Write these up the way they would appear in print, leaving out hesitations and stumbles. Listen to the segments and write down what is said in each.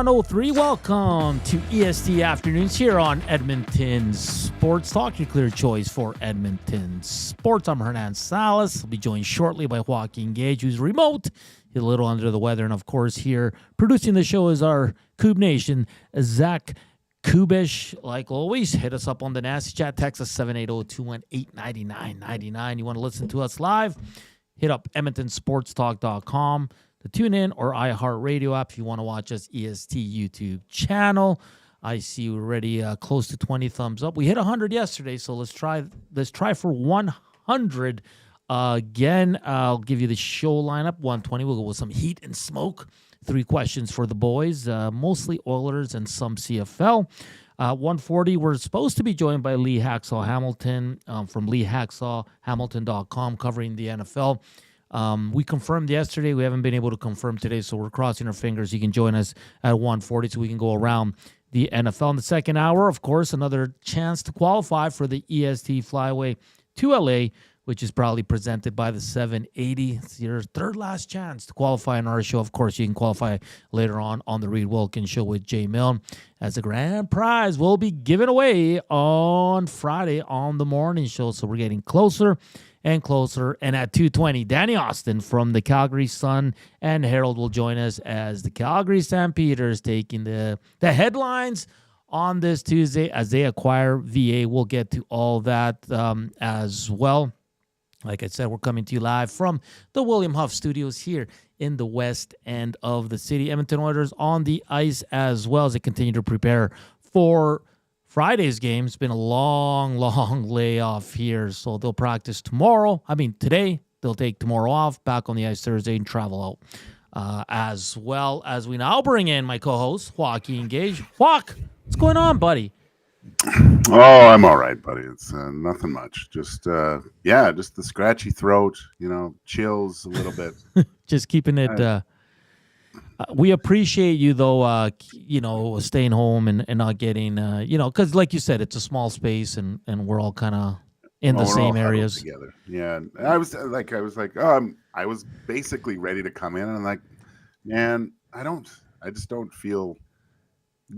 103. Welcome to EST Afternoons here on Edmonton Sports Talk, your clear choice for Edmonton sports. I'm Hernan Salas. I'll be joined shortly by Joaquin Gage, who's remote. He's a little under the weather. And, of course, here producing the show is our Kub Nation, Zach Kubusch. Like always, hit us up on the Nasty Chat. Text us 780-218-9999. You want to listen to us live? Hit up EdmontonSportsTalk.com. the TuneIn or iHeartRadio app if you want to watch us, EST YouTube channel. I see we're already close to 20 thumbs up. We hit 100 yesterday, so let's try for 100 again. I'll give you the show lineup. 120, we'll go with some heat and smoke. 3 questions for the boys, mostly Oilers and some CFL. 140, we're supposed to be joined by Lee Hacksaw Hamilton from LeeHacksawHamilton.com covering the NFL. We confirmed yesterday. We haven't been able to confirm today, so we're crossing our fingers. You can join us at 1:40 so we can go around the NFL. In the second hour, of course, another chance to qualify for the EST Flyway to LA, which is proudly presented by the 780. It's your third last chance to qualify on our show. Of course, you can qualify later on the Reed Wilkins Show with Jay Milne, as the grand prize will be given away on Friday on the morning show. So we're getting closer and closer. And at 2:20, Danny Austin from the Calgary Sun and Herald will join us as the Calgary Stampeders taking the headlines on this Tuesday as they acquire VA. We'll get to all that as well. Like I said, we're coming to you live from the William Huff Studios here in the west end of the city. Edmonton Oilers on the ice as well as they continue to prepare for Friday's game. It's been a long layoff here, so they'll practice today. They'll take tomorrow off, back on the ice Thursday, and travel out. As well as we now bring in my co-host, Joaquin Gage. Joaquin, what's going on, buddy? Oh, I'm all right, buddy. It's nothing much. Just the scratchy throat, chills a little bit. Just keeping it... we appreciate you, though, staying home and not getting, because like you said, it's a small space and we're all kind of in the same areas. Together. Yeah. I was basically ready to come in and I'm like, man, I just don't feel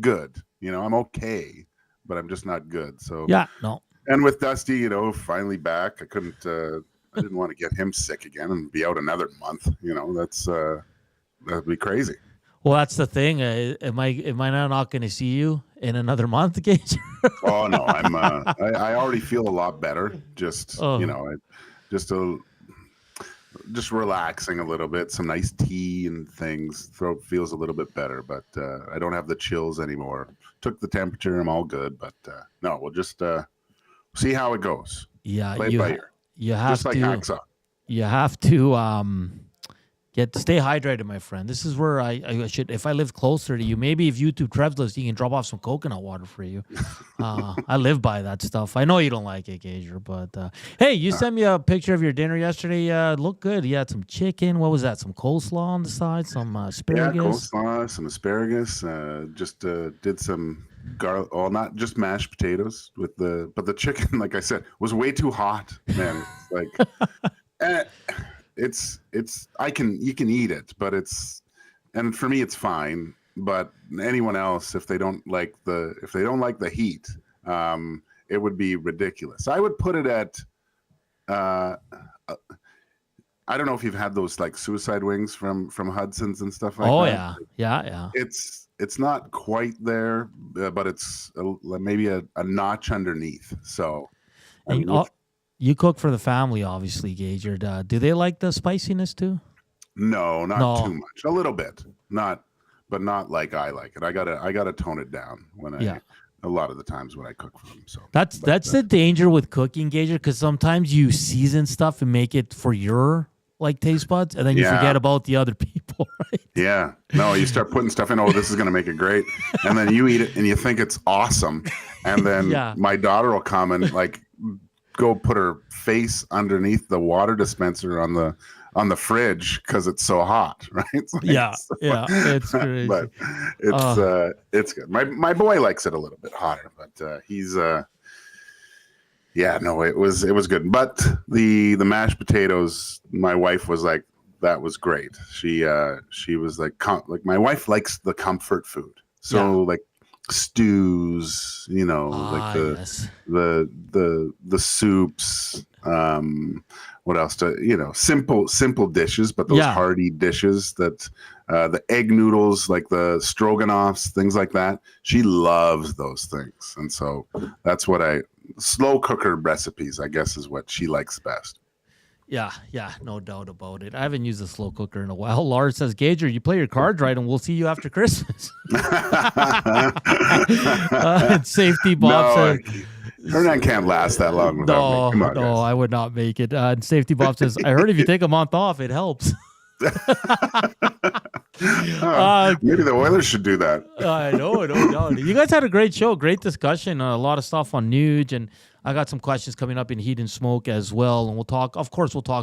good. I'm okay, but I'm just not good. So, yeah, no. And with Dusty, finally back, I didn't want to get him sick again and be out another month. That'd be crazy. Well, that's the thing. Am I not going to see you in another month, Gage? Oh no, I already feel a lot better. Just just relaxing a little bit. Some nice tea and things. Throat feels a little bit better, but I don't have the chills anymore. Took the temperature. I'm all good. But no, we'll just see how it goes. Yeah, play it by ear. You have just like Hacksaw. You have to stay hydrated, my friend. This is where I should, if I live closer to you, maybe if YouTube Trev's lives, he can drop off some coconut water for you. I live by that stuff. I know you don't like it, Gager, but hey, you sent me a picture of your dinner yesterday. Looked good. You had some chicken. What was that? Some coleslaw on the side, some asparagus. Yeah, coleslaw, some asparagus. Just did some garlic. Oh, not just mashed potatoes but the chicken, like I said, was way too hot, man. Like. You can eat it, but and for me it's fine. But anyone else, if they don't like the heat, it would be ridiculous. I would put it at, I don't know if you've had those like suicide wings from Hudson's and stuff like that. Oh yeah. It's not quite there, but it's maybe a notch underneath. So. You cook for the family, obviously, Gage. Do they like the spiciness too? No, not too much. A little bit, but not like I like it. I gotta tone it down a lot of the times when I cook for them. So that's the danger with cooking, Gage, because sometimes you season stuff and make it for your taste buds, and then you forget about the other people, right? Yeah. No, you start putting stuff in. Oh, this is gonna make it great, and then you eat it and you think it's awesome, and then my daughter will come and go put her face underneath the water dispenser on the fridge because it's so hot, right? It's it's crazy. But it's good. My boy likes it a little bit hotter, but he's it was good. But the mashed potatoes, my wife was like, that was great. She was like my wife likes the comfort food, so like stews, like the soups. What else? Simple dishes, but those hearty dishes that the egg noodles, like the stroganoffs, things like that. She loves those things, and so that's what slow cooker recipes, I guess, is what she likes best. Yeah, no doubt about it. I haven't used a slow cooker in a while. Lars says, Gager, you play your cards right, and we'll see you after Christmas. And Safety Bob says, Hernan can't last that long without me. Come on, guys. I would not make it. And Safety Bob says, I heard if you take a month off, it helps. Maybe the Oilers should do that. I know. You guys had a great show, great discussion, a lot of stuff on Nuge, and I got some questions coming up in Heat and Smoke as well, and we'll talk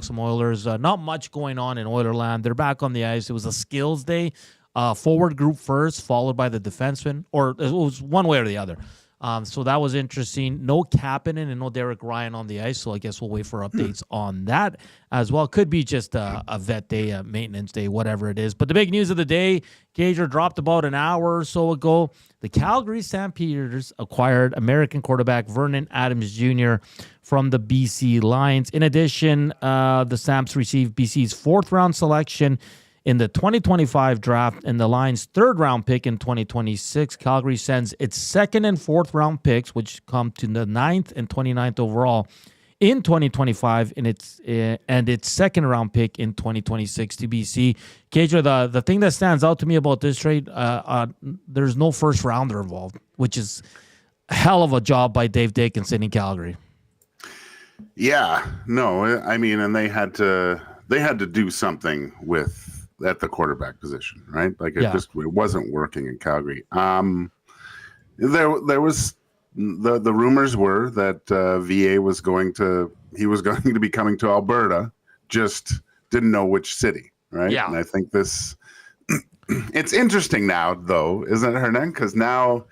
some Oilers. Not much going on in Oilerland. They're back on the ice. It was a skills day. Forward group first, followed by the defenseman, or it was one way or the other. So that was interesting. No Kapanen and no Derek Ryan on the ice, so I guess we'll wait for updates on that as well. Could be just a vet day, a maintenance day, whatever it is. But the big news of the day, Gager dropped about an hour or so ago. The Calgary Stampeders acquired American quarterback Vernon Adams Jr. from the BC Lions. In addition, the Stamps received BC's fourth-round selection in the 2025 draft and the Lions' third-round pick in 2026. Calgary sends its second and fourth-round picks, which come to the 9th and 29th overall in 2025, and its second-round pick in 2026 to BC. Gager, the thing that stands out to me about this trade, there's no first-rounder involved, which is a hell of a job by Dave Dickinson in Calgary. Yeah, no, I mean, and they had to do something at the quarterback position, right? Like it wasn't working in Calgary. There was the rumors were that VA was going to be coming to Alberta, just didn't know which city, right? Yeah. And I think this it's interesting now, though, isn't it, Hernan? Because now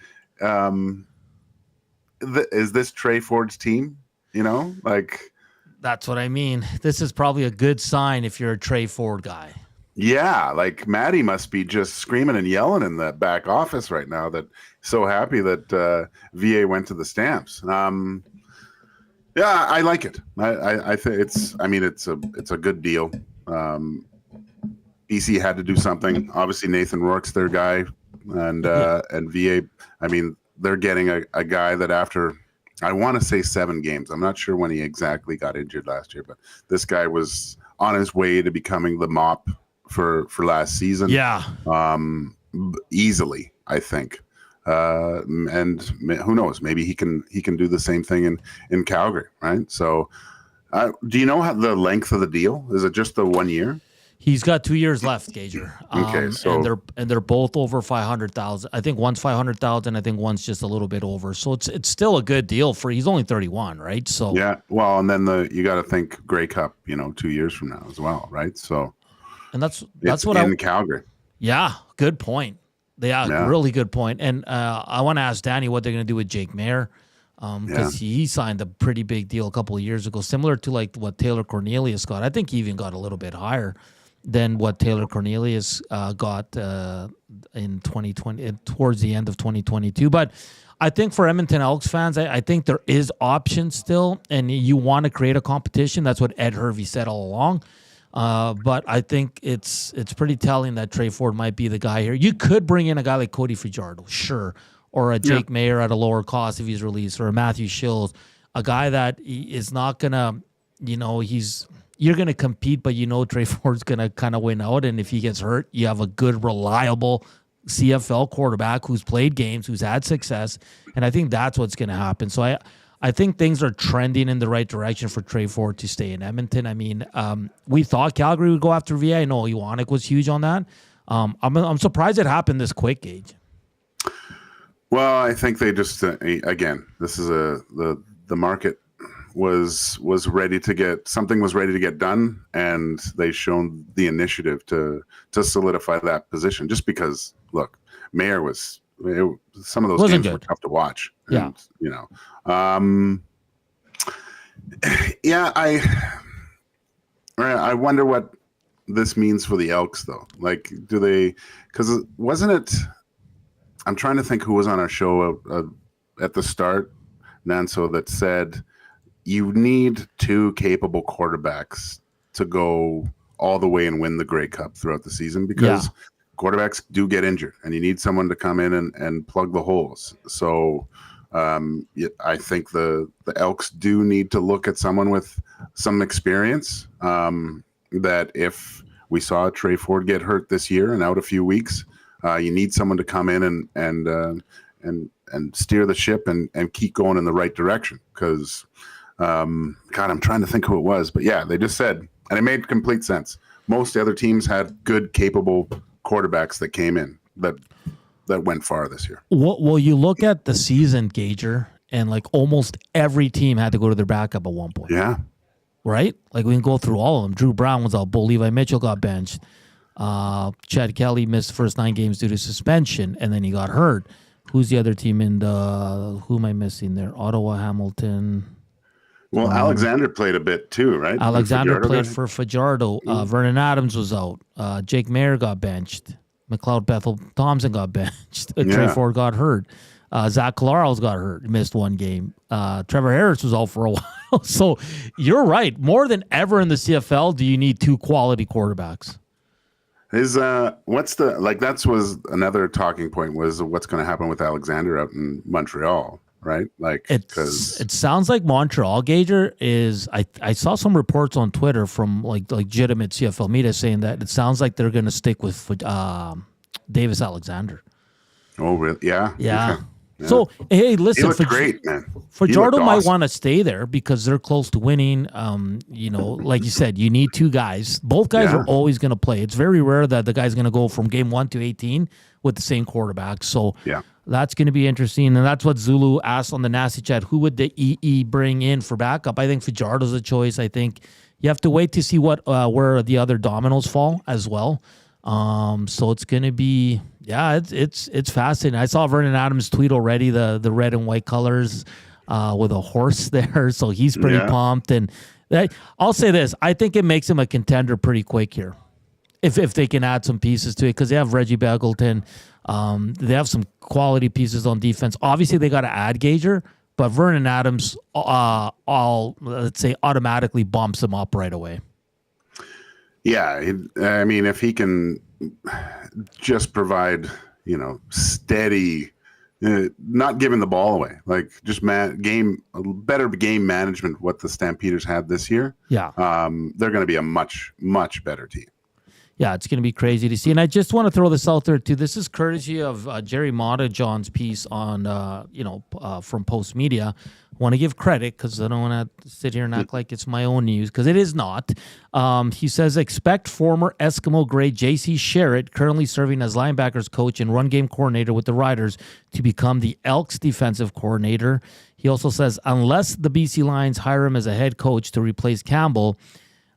is this Tre Ford's team? That's what I mean. This is probably a good sign if you're a Tre Ford guy. Yeah, like Maddie must be just screaming and yelling in the back office right now, that so happy that VA went to the Stamps. Yeah, I like it. I think it's a good deal. BC had to do something. Obviously, Nathan Rourke's their guy, and VA. I mean, they're getting a guy that after, I want to say 7 games. I'm not sure when he exactly got injured last year, but this guy was on his way to becoming the mop for last season. Yeah. Easily, I think. And who knows? Maybe he can do the same thing in Calgary, right? So, do you know the length of the deal? Is it just the 1 year? He's got 2 years left, Gager. Okay, so and they're both over 500,000. I think one's 500,000. I think one's just a little bit over. So it's still a good deal he's only 31, right? So yeah. Well, and then you got to think Grey Cup, 2 years from now as well, right? So, and that's what in Calgary. Yeah, good point. Really good point. And I want to ask Danny what they're going to do with Jake Mayer. Because he signed a pretty big deal a couple of years ago, similar to like what Taylor Cornelius got. I think he even got a little bit higher than what Taylor Cornelius got in 2020, towards the end of 2022. But I think for Edmonton Elks fans, I think there is options still, and you want to create a competition. That's what Ed Hervey said all along. But I think it's pretty telling that Tre Ford might be the guy here. You could bring in a guy like Cody Fajardo, sure, or a Jake Mayer at a lower cost if he's released, or a Matthew Shills, a guy that is not gonna, you're gonna compete, but Tre Ford's gonna kind of win out, and if he gets hurt, you have a good, reliable CFL quarterback who's played games, who's had success, and I think that's what's gonna happen. So I think things are trending in the right direction for Tre Ford to stay in Edmonton. I mean, we thought Calgary would go after VA. I know Iwanek was huge on that. I'm surprised it happened this quick, Gage. Well, I think they just again, this is the market was ready to get done, and they shown the initiative to solidify that position. Just because, look, Mayer some of those games were tough to watch. And, I wonder what this means for the Elks, though. Like, do they? Because wasn't it? I'm trying to think who was on our show at the start, Nanso, that said you need two capable quarterbacks to go all the way and win the Grey Cup throughout the season, because quarterbacks do get injured and you need someone to come in and plug the holes. So I think the Elks do need to look at someone with some experience, that if we saw Tre Ford get hurt this year and out a few weeks, you need someone to come in and steer the ship and keep going in the right direction. Because, God, I'm trying to think who it was, but yeah, they just said, and it made complete sense. Most other teams had good, capable quarterbacks that came in that went far this year. Well, you look at the season, Gager, and like almost every team had to go to their backup at one point. Yeah. Right? Like we can go through all of them. Drew Brown was out. Bo Levi Mitchell got benched. Chad Kelly missed the first 9 games due to suspension, and then he got hurt. Who's the other team in the? Who am I missing there? Ottawa, Hamilton. Well, Alexander played a bit too, right? Alexander played for Fajardo. Vernon Adams was out. Jake Mayer got benched. McLeod Bethel Thompson got benched. Tre Ford got hurt. Zach Collaros got hurt. Missed 1 game. Trevor Harris was out for a while. So you're right. More than ever in the CFL, do you need 2 quality quarterbacks? That was another talking point, was what's going to happen with Alexander out in Montreal, right? Like, because it sounds like Montreal, Gager, is I saw some reports on Twitter from like legitimate CFL media saying that it sounds like they're going to stick with Davis Alexander. Oh, really? Yeah. Yeah. Okay. Yeah. So, hey, listen. He looked great, man. Fajardo might want to stay there because they're close to winning. Like you said, you need 2 guys. Both guys are always going to play. It's very rare that the guy's going to go from game 1 to 18 with the same quarterback. So that's going to be interesting. And that's what Zulu asked on the Nasty Chat. Who would the EE bring in for backup? I think Fajardo's a choice. I think you have to wait to see where the other dominoes fall as well. So it's going to be... Yeah, it's fascinating. I saw Vernon Adams tweet already the red and white colors with a horse there, so he's pretty pumped. And I'll say this: I think it makes him a contender pretty quick here, if they can add some pieces to it, because they have Reggie Begelton, they have some quality pieces on defense. Obviously, they got to add Gager, but Vernon Adams, let's say, automatically bumps him up right away. Yeah, I mean, if he can just provide, steady, not giving the ball away, like just better game management, what the Stampeders had this year. Yeah, they're going to be a much, much better team. Yeah, it's going to be crazy to see. And I just want to throw this out there, too. This is courtesy of Jerry John's piece on, from Post Media. I want to give credit because I don't want to sit here and act like it's my own news, because it is not. He says, expect former Eskimo grade J.C. Sherritt, currently serving as linebackers coach and run game coordinator with the Riders, to become the Elks defensive coordinator. He also says, unless the BC Lions hire him as a head coach to replace Campbell,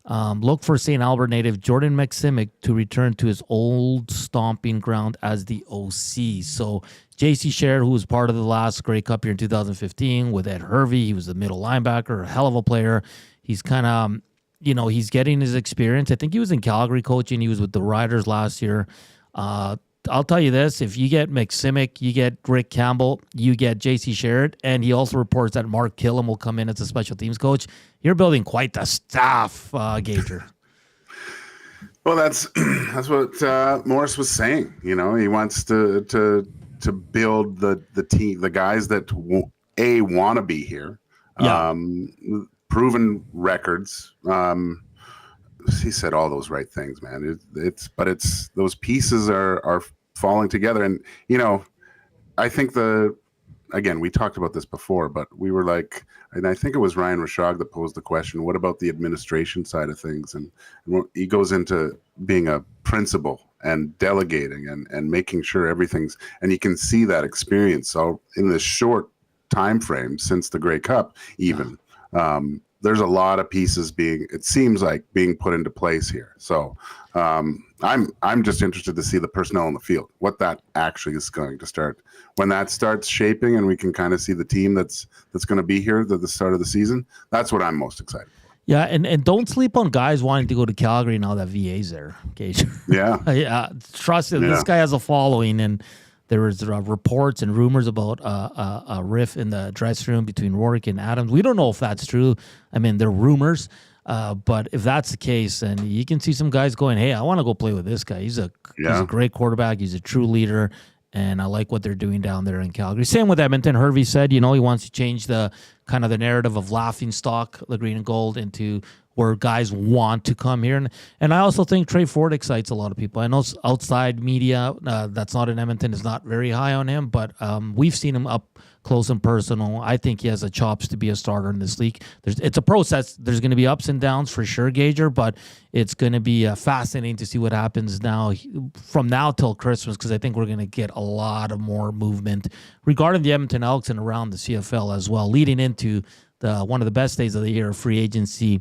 look for St. Albert native Jordan McSimic to return to his old stomping ground as the OC. So J.C. Sherritt, who was part of the last Grey Cup here in 2015 with Ed Hervey, he was the middle linebacker, a hell of a player. He's kind of, he's getting his experience. I think he was in Calgary coaching. He was with the Riders last year. I'll tell you this, if you get McSimic, you get Rick Campbell, you get J.C. Sherritt, and he also reports that Mark Killam will come in as a special teams coach. You're building quite the staff, Gager. Well, that's what Morris was saying. He wants to build the team, the guys that want to be here, proven records. He said all those right things, man. It's those pieces are falling together, and I think again, we talked about this before, but we were like, and I think it was Ryan Rashog that posed the question, what about the administration side of things? And he goes into being a principal and delegating and making sure everything's, and you can see that experience. So in this short time frame since the Grey Cup, even, there's a lot of pieces being put into place here. So I'm just interested to see the personnel on the field, what that actually is going to start. When that starts shaping and we can kind of see the team that's going to be here at the start of the season, that's what I'm most excited for. Yeah, and don't sleep on guys wanting to go to Calgary now that VA's there, Gage. Yeah. Yeah, trust it. This guy has a following, and there was reports and rumors about a riff in the dressing room between Rourke and Adams. We don't know if that's true. I mean, they're rumors, but if that's the case, then you can see some guys going, "Hey, I want to go play with this guy. He's a great quarterback. He's a true leader." And I like what they're doing down there in Calgary. Same with Edmonton. Hervey said, he wants to change the kind of the narrative of laughing stock, the green and gold, into where guys want to come here. And I also think Tre Ford excites a lot of people. I know outside media that's not in Edmonton is not very high on him, but we've seen him up close and personal. I think he has the chops to be a starter in this league. It's a process. There's going to be ups and downs for sure, Gager, but it's going to be fascinating to see what happens from now till Christmas, because I think we're going to get a lot of more movement regarding the Edmonton Elks and around the CFL as well, leading into one of the best days of the year, free agency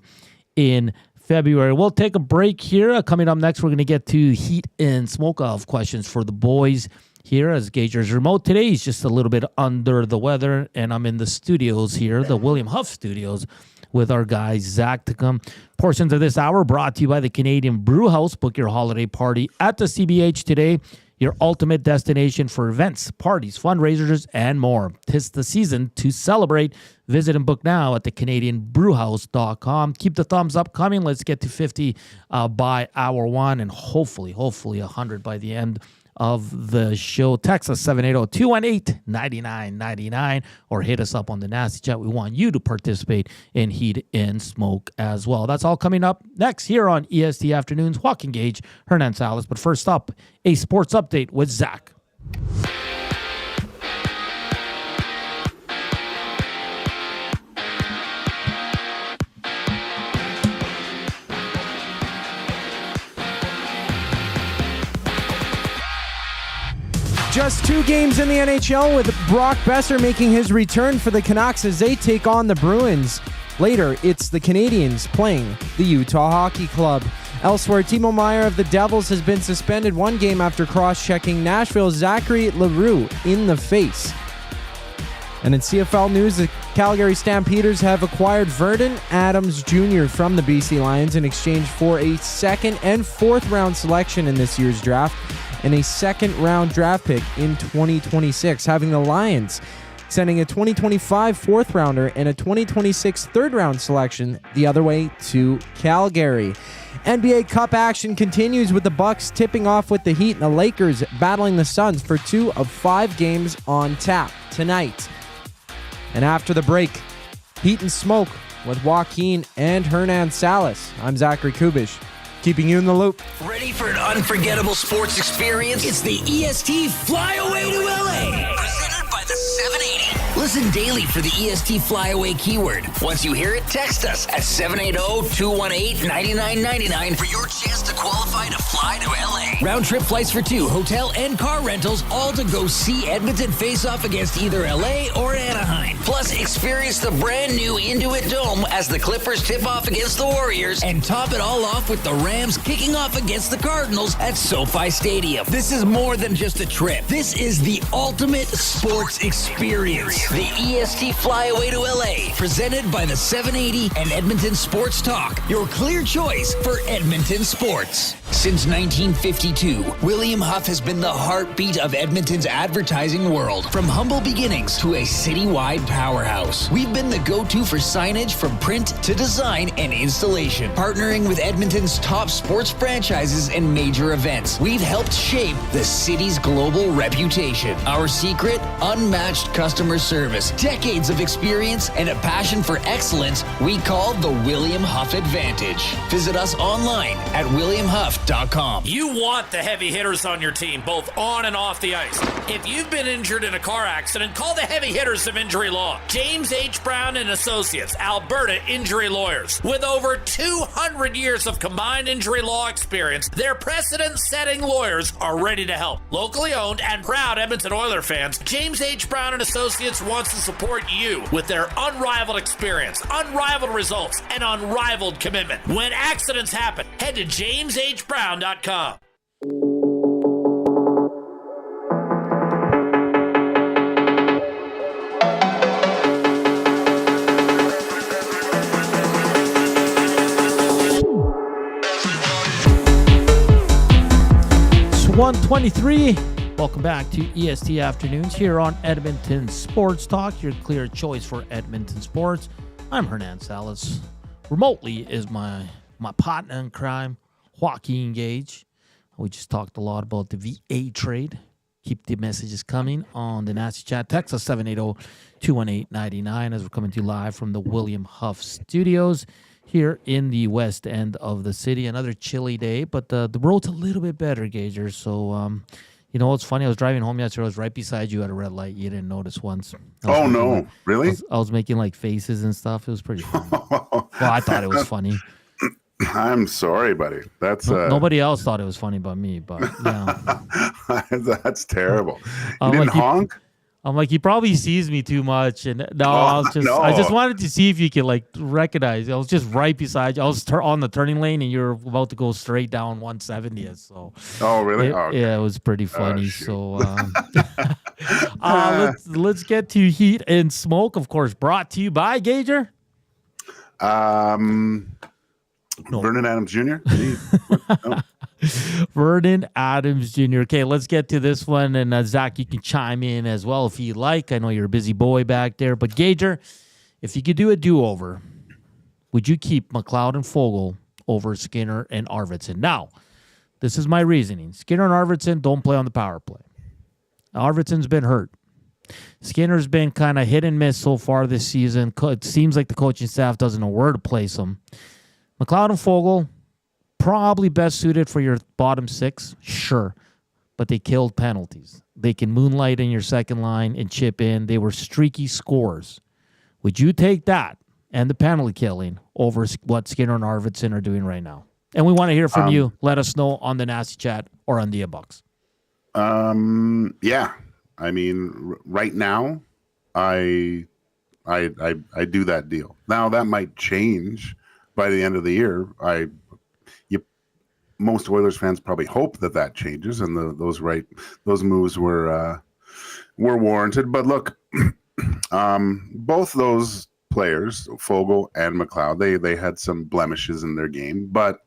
in February. We'll take a break here. Coming up next, we're going to get to heat and smoke off questions for the boys here, as Gager's remote today. He's just a little bit under the weather, and I'm in the studios here, the William Huff studios, with our guy Zachticum. Portions of this hour brought to you by the Canadian Brew House. Book your holiday party at the CBH today, your ultimate destination for events, parties, fundraisers, and more. 'Tis the season to celebrate. Visit and book now at thecanadianbrewhouse.com. Keep the thumbs up coming. Let's get to 50 by hour one, and hopefully 100 by the end of the show. Text us 780-218-9999 or hit us up on the Nasty Chat. We want you to participate in Heat and Smoke as well. That's all coming up next here on EST Afternoons. Joaquin Gage, Hernan Salas. But first up, a sports update with Zach. Just 2 games in the NHL, with Brock Besser making his return for the Canucks as they take on the Bruins. Later, it's the Canadiens playing the Utah Hockey Club. Elsewhere, Timo Meier of the Devils has been suspended 1 game after cross-checking Nashville's Zachary LaRue in the face. And in CFL news, the Calgary Stampeders have acquired Vernon Adams Jr. from the BC Lions in exchange for a 2nd and 4th round selection in this year's draft, and a 2nd round draft pick in 2026, having the Lions sending a 2025 4th rounder and a 2026 3rd round selection the other way to Calgary. NBA Cup action continues, with the Bucks tipping off with the Heat and the Lakers battling the Suns for 2 of 5 games on tap tonight. And after the break, Heat and Smoke with Joaquin and Hernan Salas. I'm Zachary Kubusch, keeping you in the loop. Ready for an unforgettable sports experience? It's the EST Flyaway to LA. Presented by the 780. Listen daily for the EST Flyaway keyword. Once you hear it, text us at 780-218-9999 for your chance to qualify to fly to LA. Round trip flights for 2, hotel and car rentals, all to go see Edmonton face off against either LA or Anaheim. Plus, experience the brand new Intuit Dome as the Clippers tip off against the Warriors, and top it all off with the Rams kicking off against the Cardinals at SoFi Stadium. This is more than just a trip. This is the ultimate sports experience. The EST Flyaway to LA, presented by the 780 and Edmonton Sports Talk, your clear choice for Edmonton sports. Since 1952, William Huff has been the heartbeat of Edmonton's advertising world. From humble beginnings to a citywide powerhouse, we've been the go-to for signage from print to design and installation. Partnering with Edmonton's top sports franchises and major events, we've helped shape the city's global reputation. Our secret? Unmatched customer service, decades of experience, and a passion for excellence we call the William Huff Advantage. Visit us online at williamhuff.com. You want the heavy hitters on your team, both on and off the ice. If you've been injured in a car accident, call the heavy hitters of Injury Law. James H. Brown and Associates, Alberta Injury Lawyers. With over 200 years of combined injury law experience, their precedent-setting lawyers are ready to help. Locally owned and proud Edmonton Oilers fans, James H. Brown and Associates wants to support you with their unrivaled experience, unrivaled results, and unrivaled commitment. When accidents happen, head to jameshbrown.com. 7:23. Welcome back to EST Afternoons here on Edmonton Sports Talk, your clear choice for Edmonton sports. I'm Hernan Salas. Remotely is my partner in crime, Joaquin Gage. We just talked a lot about the VA trade. Keep the messages coming on the Nasty Chat. Text us 780-218-99 as we're coming to you live from the William Huff Studios here in the west end of the city. Another chilly day, but the road's a little bit better, Gager. So, you know what's funny? I was driving home yesterday. I was right beside you at a red light. You didn't notice once. Oh, no. Really? I was making like faces and stuff. It was pretty funny. Well, I thought it was funny. I'm sorry, buddy. That's nobody else thought it was funny but me. But yeah, that's terrible. You didn't honk? I'm like, he probably sees me too much, and I just wanted to see if you could like recognize. I was just right beside you. I was on the turning lane, and you're about to go straight down 170th. So, oh really? Yeah, it was pretty funny. So, let's get to Heat and Smoke. Of course, brought to you by Gager. Vernon Adams Jr. No. Vernon Adams Jr. Okay, let's get to this one. And Zach, you can chime in as well if you like. I know you're a busy boy back there. But Gager, if you could do a do-over, would you keep McLeod and Fogle over Skinner and Arvidsson? Now, this is my reasoning. Skinner and Arvidsson don't play on the power play. Arvidsson's been hurt. Skinner's been kind of hit and miss so far this season. It seems like the coaching staff doesn't know where to place him. McLeod and Fogle, probably best suited for your bottom six, sure, but they killed penalties. They can moonlight in your second line and chip in. They were streaky scorers. Would you take that and the penalty killing over what Skinner and Arvidsson are doing right now? And we want to hear from you. Let us know on the Nasty Chat or on the inbox. Yeah. I mean, right now, I do that deal. Now that might change by the end of the year. Most Oilers fans probably hope that changes, and those moves were warranted. But look, both those players, Fogle and McLeod, they had some blemishes in their game, but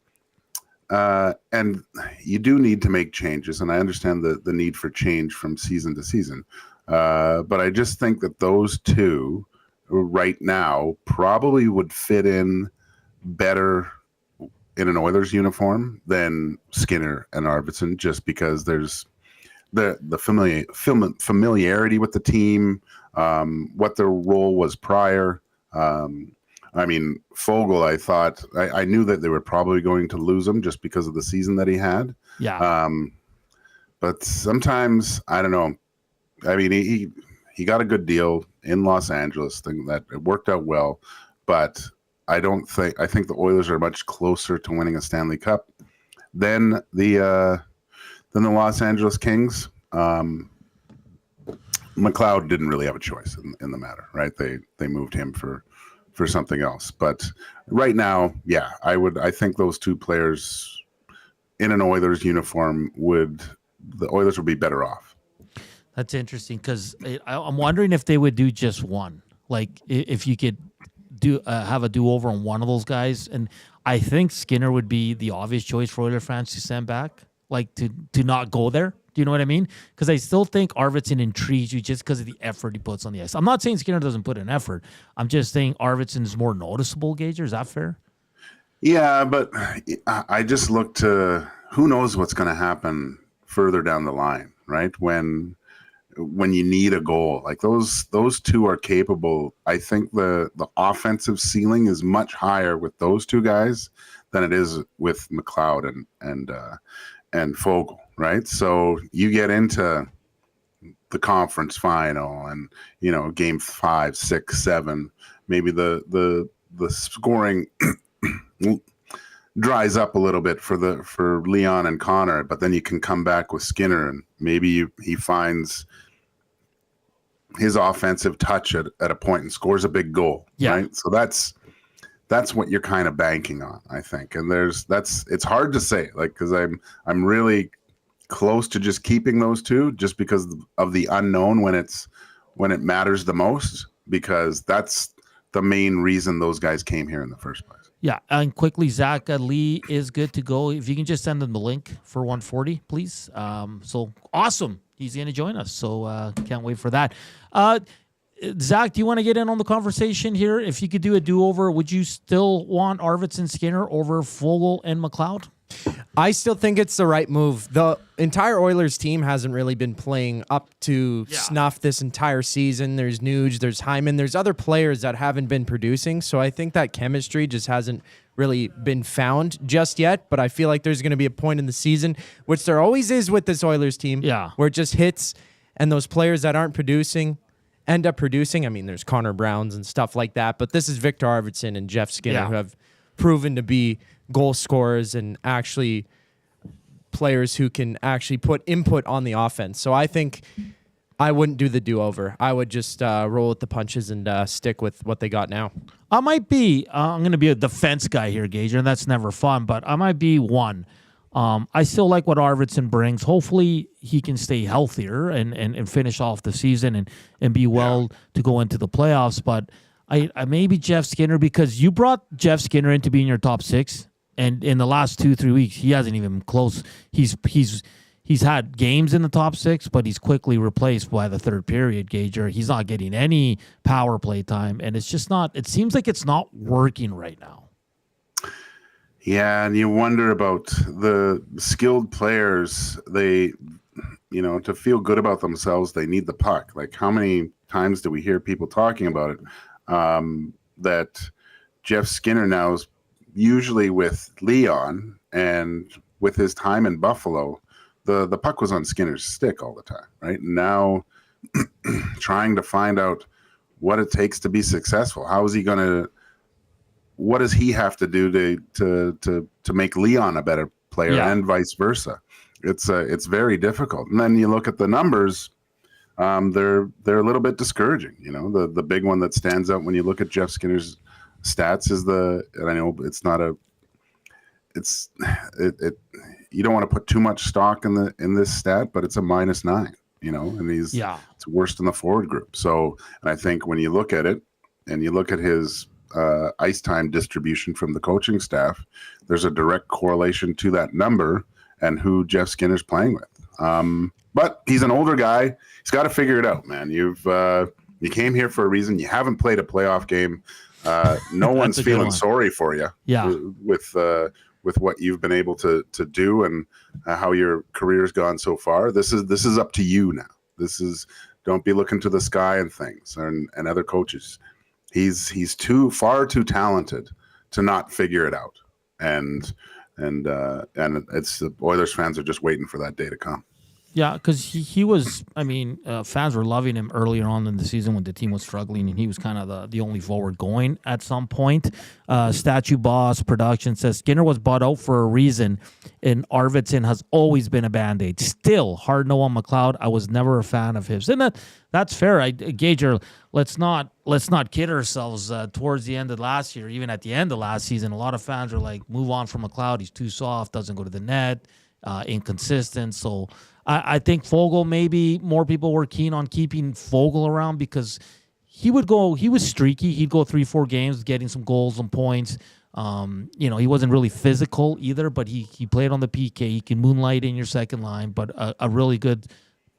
and you do need to make changes, and I understand the need for change from season to season. But I just think that those two right now probably would fit in better in an Oilers uniform than Skinner and Arvidsson, just because there's the familiarity with the team, what their role was prior. I mean, Fogle, I knew that they were probably going to lose him just because of the season that he had. Yeah. But sometimes, I don't know. I mean, he got a good deal in Los Angeles. That it worked out well, but I think the Oilers are much closer to winning a Stanley Cup than the Los Angeles Kings. McLeod didn't really have a choice in the matter, right? They moved him for something else. But right now, yeah, I think those two players in an Oilers uniform the Oilers would be better off. That's interesting, because I'm wondering if they would do just one. Like if you could have a do-over on one of those guys, and I think Skinner would be the obvious choice for Oilers fans to send back, like to not go there. Do you know what I mean? Because I still think Arvidsson intrigues you just because of the effort he puts on the ice. I'm not saying Skinner doesn't put in effort. I'm just saying Arvidsson is more noticeable, Gager. Is that fair? Yeah, but I just look to who knows what's going to happen further down the line, right? When you need a goal, like those two are capable. I think the offensive ceiling is much higher with those two guys than it is with McLeod and Fogle, right? So you get into the conference final, and game 5, 6, 7, maybe the scoring dries up a little bit for Leon and Connor, but then you can come back with Skinner, and maybe he finds his offensive touch at a point and scores a big goal. Yeah. Right. So that's what you're kind of banking on, I think. And it's hard to say, like, because I'm really close to just keeping those two just because of the unknown when it matters the most, because that's the main reason those guys came here in the first place. Yeah, and quickly, Zach Lee is good to go. If you can just send him the link for 140, please. So awesome. He's going to join us. So can't wait for that. Zach, do you want to get in on the conversation here? If you could do a do-over, would you still want Arvidsson Skinner over Foegele and McLeod? I still think it's the right move. The entire Oilers team hasn't really been playing up to snuff this entire season. There's Nuge, there's Hyman, there's other players that haven't been producing. So I think that chemistry just hasn't really been found just yet. But I feel like there's going to be a point in the season, which there always is with this Oilers team, where it just hits and those players that aren't producing end up producing. I mean, there's Connor Browns and stuff like that. But this is Victor Arvidsson and Jeff Skinner who have proven to be goal scorers and actually players who can actually put input on the offense. So I think I wouldn't do the do-over. I would just roll with the punches and stick with what they got now. I might be, I'm going to be a defense guy here, Gager, and that's never fun, but I might be one. I still like what Arvidsson brings. Hopefully he can stay healthier and finish off the season and be well to go into the playoffs. But I maybe Jeff Skinner, because you brought Jeff Skinner in to be in your top six. And in the last 2-3 weeks, he hasn't even close. He's had games in the top six, but he's quickly replaced by the third period, Gager. He's not getting any power play time, and it's just not. It seems like it's not working right now. Yeah, and you wonder about the skilled players. They, to feel good about themselves, they need the puck. Like, how many times do we hear people talking about it? That Jeff Skinner now is usually with Leon, and with his time in Buffalo, the puck was on Skinner's stick all the time, right? Now trying to find out what it takes to be successful. How is he going to, what does he have to do to make Leon a better player and vice versa? It's very difficult. And then you look at the numbers, they're a little bit discouraging. The big one that stands out when you look at Jeff Skinner's stats is and I know it's not you don't want to put too much stock in this stat, but it's a -9, and it's worst in the forward group. So, and I think when you look at it and you look at his ice time distribution from the coaching staff, there's a direct correlation to that number and who Jeff Skinner's playing with. But he's an older guy. He's got to figure it out, man. You came here for a reason. You haven't played a playoff game. No one's feeling sorry for you. With what you've been able to do and how your career's gone so far. This is up to you now. Don't be looking to the sky and things and other coaches. He's far too talented to not figure it out. And it's the Oilers fans are just waiting for that day to come. Yeah, because he was, fans were loving him earlier on in the season when the team was struggling, and he was kind of the only forward going at some point. Statue Boss Production says Skinner was bought out for a reason, and Arvidsson has always been a Band-Aid. Still, hard no on McLeod. I was never a fan of his. And that's fair. Gager, let's not kid ourselves. Towards the end of last year, even at the end of last season, a lot of fans are like, move on from McLeod. He's too soft, doesn't go to the net, inconsistent. So I think Foegele, maybe more people were keen on keeping Foegele around because he was streaky. He'd go 3-4 games getting some goals and points. He wasn't really physical either, but he played on the PK. He can moonlight in your second line, but a really good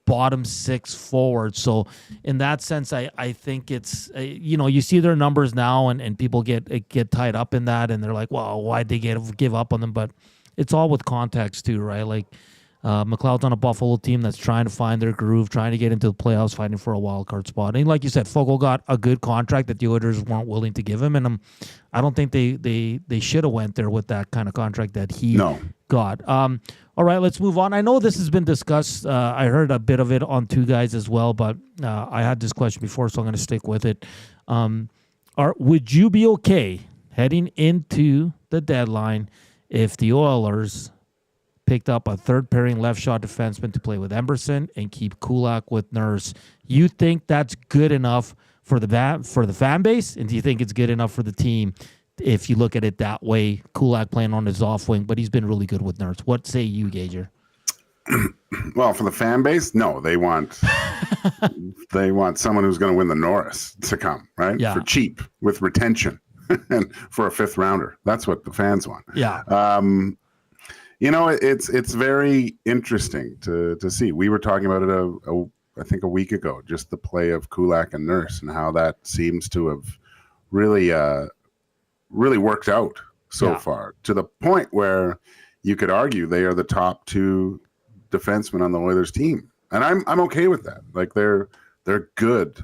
bottom six forward. So in that sense, I think it's, you see their numbers now and people get tied up in that and they're like, well, why'd they give up on them? But it's all with context too, right? Like, McLeod's on a Buffalo team that's trying to find their groove, trying to get into the playoffs, fighting for a wild card spot. And like you said, Foegele got a good contract that the Oilers weren't willing to give him, and I don't think they should have went there with that kind of contract that he got. All right, let's move on. I know this has been discussed. I heard a bit of it on Two Guys as well, but I had this question before, so I'm going to stick with it. Would you be okay heading into the deadline if the Oilers picked up a third-pairing left-shot defenseman to play with Emberson and keep Kulak with Nurse? You think that's good enough for the fan base, and do you think it's good enough for the team if you look at it that way? Kulak playing on his off wing, but he's been really good with Nurse. What say you, Gager? Well, for the fan base, no, they want someone who's going to win the Norris to come, right? Yeah. For cheap with retention. and for a 5th rounder. That's what the fans want. Yeah. It's very interesting to see. We were talking about it I think a week ago, just the play of Kulak and Nurse and how that seems to have really worked out so far, to the point where you could argue they are the top 2 defensemen on the Oilers team. And I'm okay with that. Like they're good,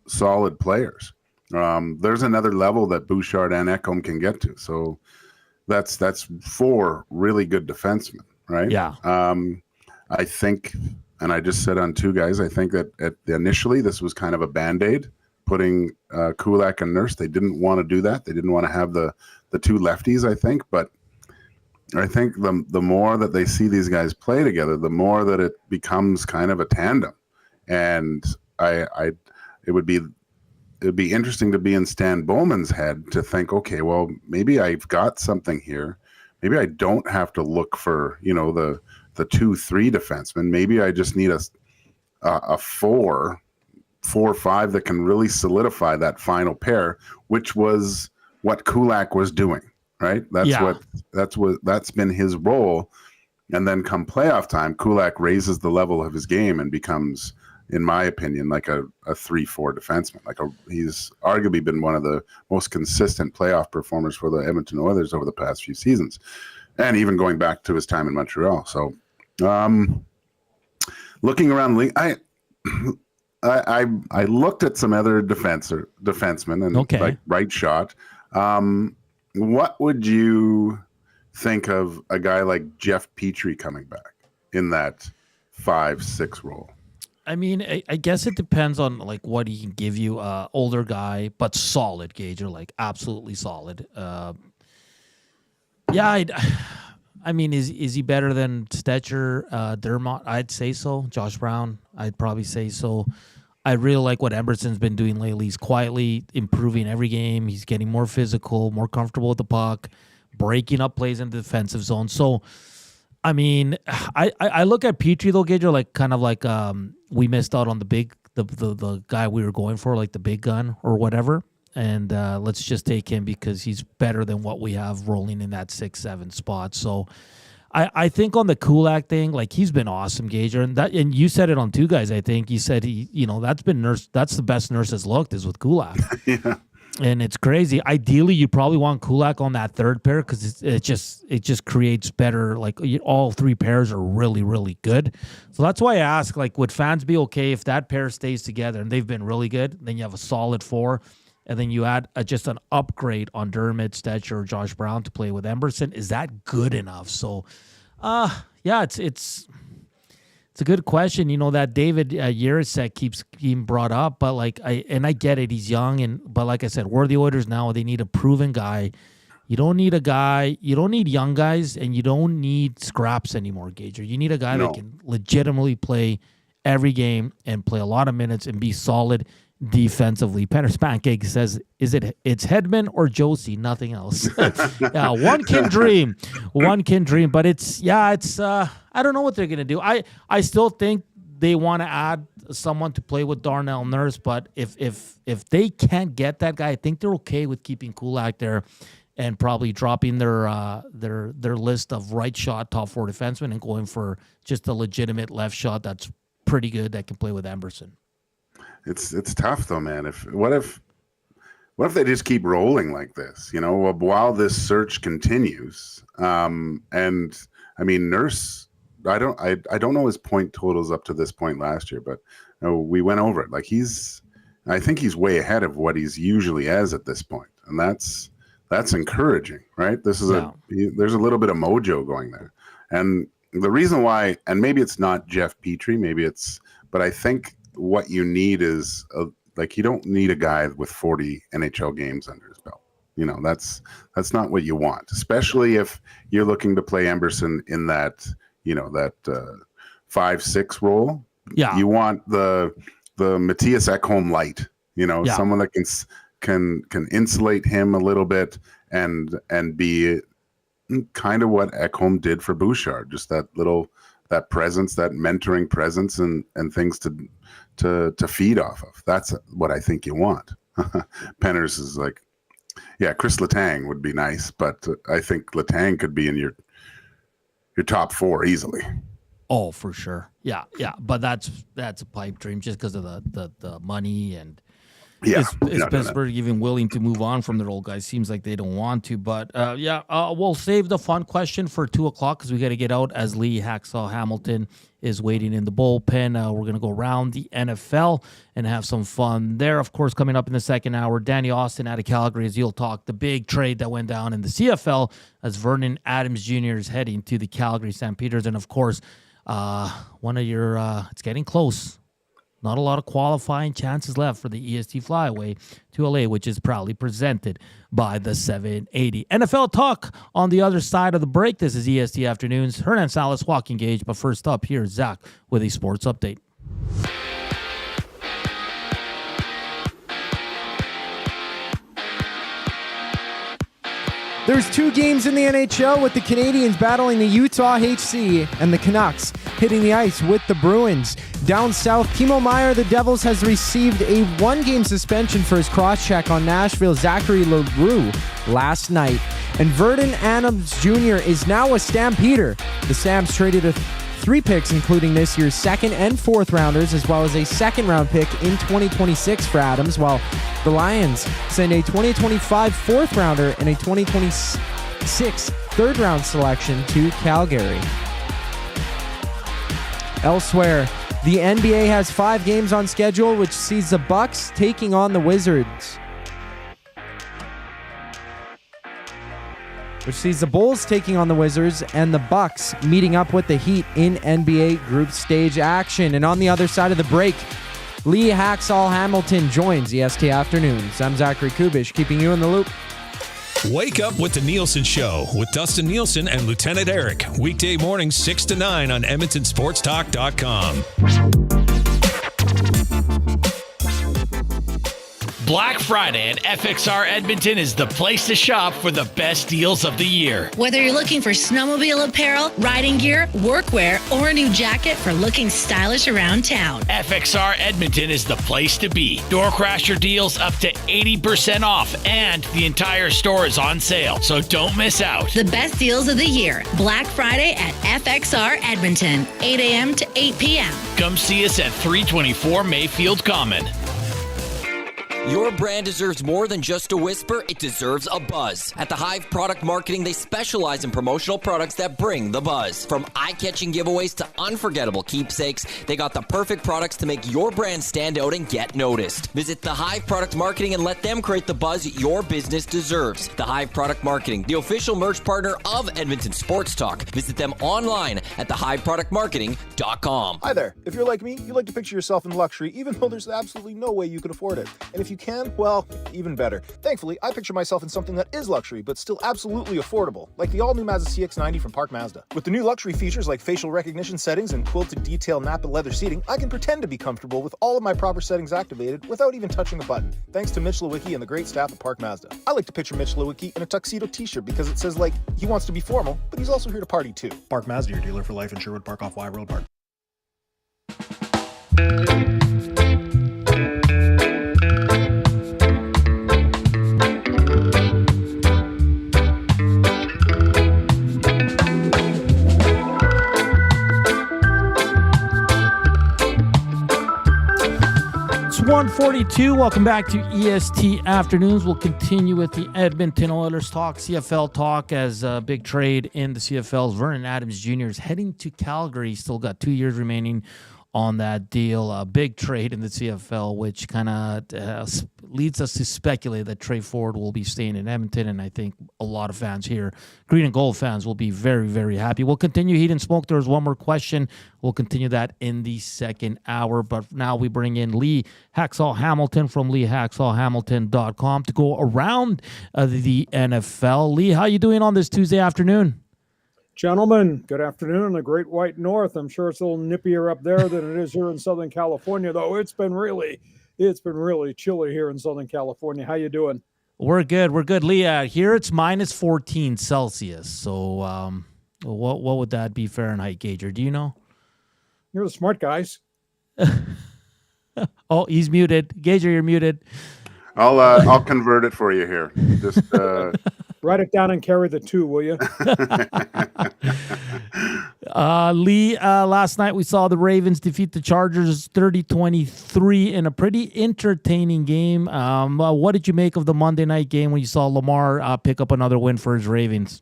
solid players. There's another level that Bouchard and Ekholm can get to. So that's 4 really good defensemen, right? Yeah. I think, and I just said on 2 guys, I think that initially this was kind of a Band-Aid, putting Kulak and Nurse. They didn't want to do that. They didn't want to have the 2 lefties, I think. But I think the more that they see these guys play together, the more that it becomes kind of a tandem. And it would be interesting to be in Stan Bowman's head to think, okay, well, maybe I've got something here. Maybe I don't have to look for, the 2-3 defensemen. Maybe I just need a 4 or 5 that can really solidify that final pair, which was what Kulak was doing, right? That's been his role. And then come playoff time, Kulak raises the level of his game and becomes, in my opinion, like a 3-4 defenseman. He's arguably been one of the most consistent playoff performers for the Edmonton Oilers over the past few seasons, and even going back to his time in Montreal. So, looking around the league, I looked at some other defensemen and like right shot. What would you think of a guy like Jeff Petrie coming back in that 5-6 role? I mean, I guess it depends on like what he can give you. Older guy, but solid, Gager, like absolutely solid. I mean, is he better than Stetcher, Dermott? I'd say so. Josh Brown, I'd probably say so. I really like what Emerson's been doing lately. He's quietly improving every game. He's getting more physical, more comfortable with the puck, breaking up plays in the defensive zone. So, I mean, I look at Petrie though, Gager, like kind of like we missed out on the guy we were going for, like the big gun or whatever. And let's just take him because he's better than what we have rolling in that 6-7 spot. So I think on the Kulak thing, like he's been awesome, Gager, and you said it on 2 guys. I think you said that's the best Nurse has looked is with Kulak. Yeah. And it's crazy. Ideally, you probably want Kulak on that 3rd pair because it just creates better. Like all 3 pairs are really, really good. So that's why I ask, like, would fans be okay if that pair stays together and they've been really good? Then you have a solid 4, and then you add just an upgrade on Dermott, Stetcher, or Josh Brown to play with Emerson. Is that good enough? So, it's a good question. That David Yerasek keeps being brought up, but I get it. He's young, but like I said, we're the Oilers now. They need a proven guy. You don't need young guys, and you don't need scraps anymore, Gager. You need a guy that can legitimately play every game and play a lot of minutes and be solid defensively. Penner's Pancake says, it's Hedman or Josie, nothing else. Yeah, one can dream, but it's I don't know what they're gonna do. I still think they want to add someone to play with Darnell Nurse, but if they can't get that guy, I think they're okay with keeping Kulak there and probably dropping their list of right shot top 4 defensemen and going for just a legitimate left shot that's pretty good that can play with Emerson. It's tough though, man. What if they just keep rolling like this, while this search continues? And I mean, Nurse, I don't know his point totals up to this point last year, but we went over it. Like I think he's way ahead of what he's usually as at this point, and that's encouraging, right? This is there's a little bit of mojo going there, and the reason why, and maybe it's not Jeff Petrie, but I think what you need is you don't need a guy with 40 NHL games under his belt. That's not what you want, especially if you're looking to play Emerson in that 5-6 role. Yeah, you want the Matthias Ekholm light. Someone that can insulate him a little bit and be kind of what Ekholm did for Bouchard, just that presence, that mentoring presence, and things to feed off of. That's what I think you want. Penners is like, Yeah, Chris Letang would be nice, but I think Letang could be in your top 4 easily. Oh, for sure. Yeah. But that's a pipe dream just because of the money and is Pittsburgh even willing to move on from their old guys? Seems like they don't want to. But we'll save the fun question for 2:00 because we got to get out as Lee Hacksaw Hamilton is waiting in the bullpen. We're going to go around the NFL and have some fun there. Of course, coming up in the second hour, Danny Austin out of Calgary, as you'll talk the big trade that went down in the CFL as Vernon Adams Jr. is heading to the Calgary Stampeders. And, of course, one of your it's getting close. Not a lot of qualifying chances left for the EST flyaway to LA, which is proudly presented by the 780. NFL talk on the other side of the break. This is EST Afternoons. Hernan Salas, Joaquin Gage. But first up, here's Zach with a sports update. There's 2 games in the NHL with the Canadiens battling the Utah HC and the Canucks hitting the ice with the Bruins. Down south, Timo Meier, the Devils, has received a 1-game suspension for his cross-check on Nashville's Zachary LaRue last night. And Vernon Adams Jr. is now a Stampeder. The Stamps traded 3 picks, including this year's 2nd and 4th rounders, as well as a 2nd-round pick in 2026 for Adams, while the Lions send a 2025 4th rounder and a 2026 3rd-round selection to Calgary. Elsewhere, the NBA has 5 games on schedule, which sees the Bucks taking on the Wizards. Which sees the Bulls taking on the Wizards and the Bucks meeting up with the Heat in NBA group stage action. And on the other side of the break, Lee Hacksaw Hamilton joins EST Afternoons. I'm Zachary Kubusch, keeping you in the loop. Wake up with the Nielsen Show with Dustin Nielsen and Lieutenant Eric. Weekday mornings 6 to 9 on EdmontonSportsTalk.com. Black Friday at FXR Edmonton is the place to shop for the best deals of the year. Whether you're looking for snowmobile apparel, riding gear, workwear, or a new jacket for looking stylish around town, FXR Edmonton is the place to be. Door crasher deals up to 80% off, and the entire store is on sale, so don't miss out. the best deals of the year. Black Friday at FXR Edmonton, 8 a.m. to 8 p.m. Come see us at 324 Mayfield Common. Your brand deserves more than just a whisper, it deserves a buzz. At the Hive Product Marketing, they specialize in promotional products that bring the buzz. From eye-catching giveaways to unforgettable keepsakes, they got the perfect products to make your brand stand out and get noticed. Visit the Hive Product Marketing and let them create the buzz your business deserves. The Hive Product Marketing, the official merch partner of Edmonton Sports Talk. Visit them online at thehiveproductmarketing.com. Hi there. If you're like me, you like to picture yourself in luxury, even though there's absolutely no way you could afford it. And if you can, well, even better. Thankfully, I picture myself in something that is luxury, but still absolutely affordable, like the all-new Mazda CX-90 from Park Mazda. With the new luxury features like facial recognition settings and quilted detail Napa leather seating, I can pretend to be comfortable with all of my proper settings activated without even touching a button, thanks to Mitch Lewicki and the great staff at Park Mazda. I like to picture Mitch Lewicki in a tuxedo t-shirt because it says, like, he wants to be formal, but he's also here to party too. Park Mazda, your dealer for life in Sherwood Park off Y Road Park. It's 1:42. Welcome back to EST Afternoons. We'll continue with the Edmonton Oilers talk, CFL talk, as a big trade in the CFL. Vernon Adams Jr. is heading to Calgary. Still got 2 years remaining on that deal. A big trade in the CFL, which kind of leads us to speculate that Tre Ford will be staying in Edmonton, and I think a lot of fans here, green and gold fans, will be very, very happy. We'll continue Heat and Smoke. There's one more question. We'll continue that in the second hour, but now we bring in Lee Hacksaw Hamilton from LeeHacksawHamilton.com to go around the NFL. Lee, how you doing on this Tuesday afternoon? Gentlemen, good afternoon in the Great White North. I'm sure it's a little nippier up there than it is here in Southern California, though. It's been really chilly here in Southern California. How you doing? We're good. Lee, here it's minus 14 Celsius. So what would that be Fahrenheit, Gager? Do you know? You're the smart guys. Oh, he's muted. Gager, you're muted. I'll convert it for you here. Just write it down and carry the 2, will you? Lee, last night we saw the Ravens defeat the Chargers 30-23 in a pretty entertaining game. What did you make of the Monday night game when you saw Lamar pick up another win for his Ravens?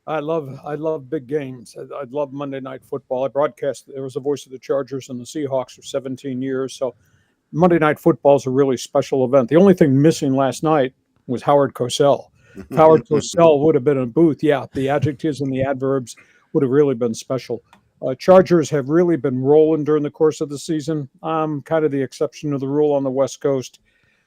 I love big games. I love Monday Night Football. I broadcast. There was a voice of the Chargers and the Seahawks for 17 years. So Monday Night Football is a really special event. The only thing missing last night was Howard Cosell. If Howard Cosell would have been in a booth, yeah, the adjectives and the adverbs would have really been special. Chargers have really been rolling during the course of the season. I'm kind of the exception to the rule on the West Coast.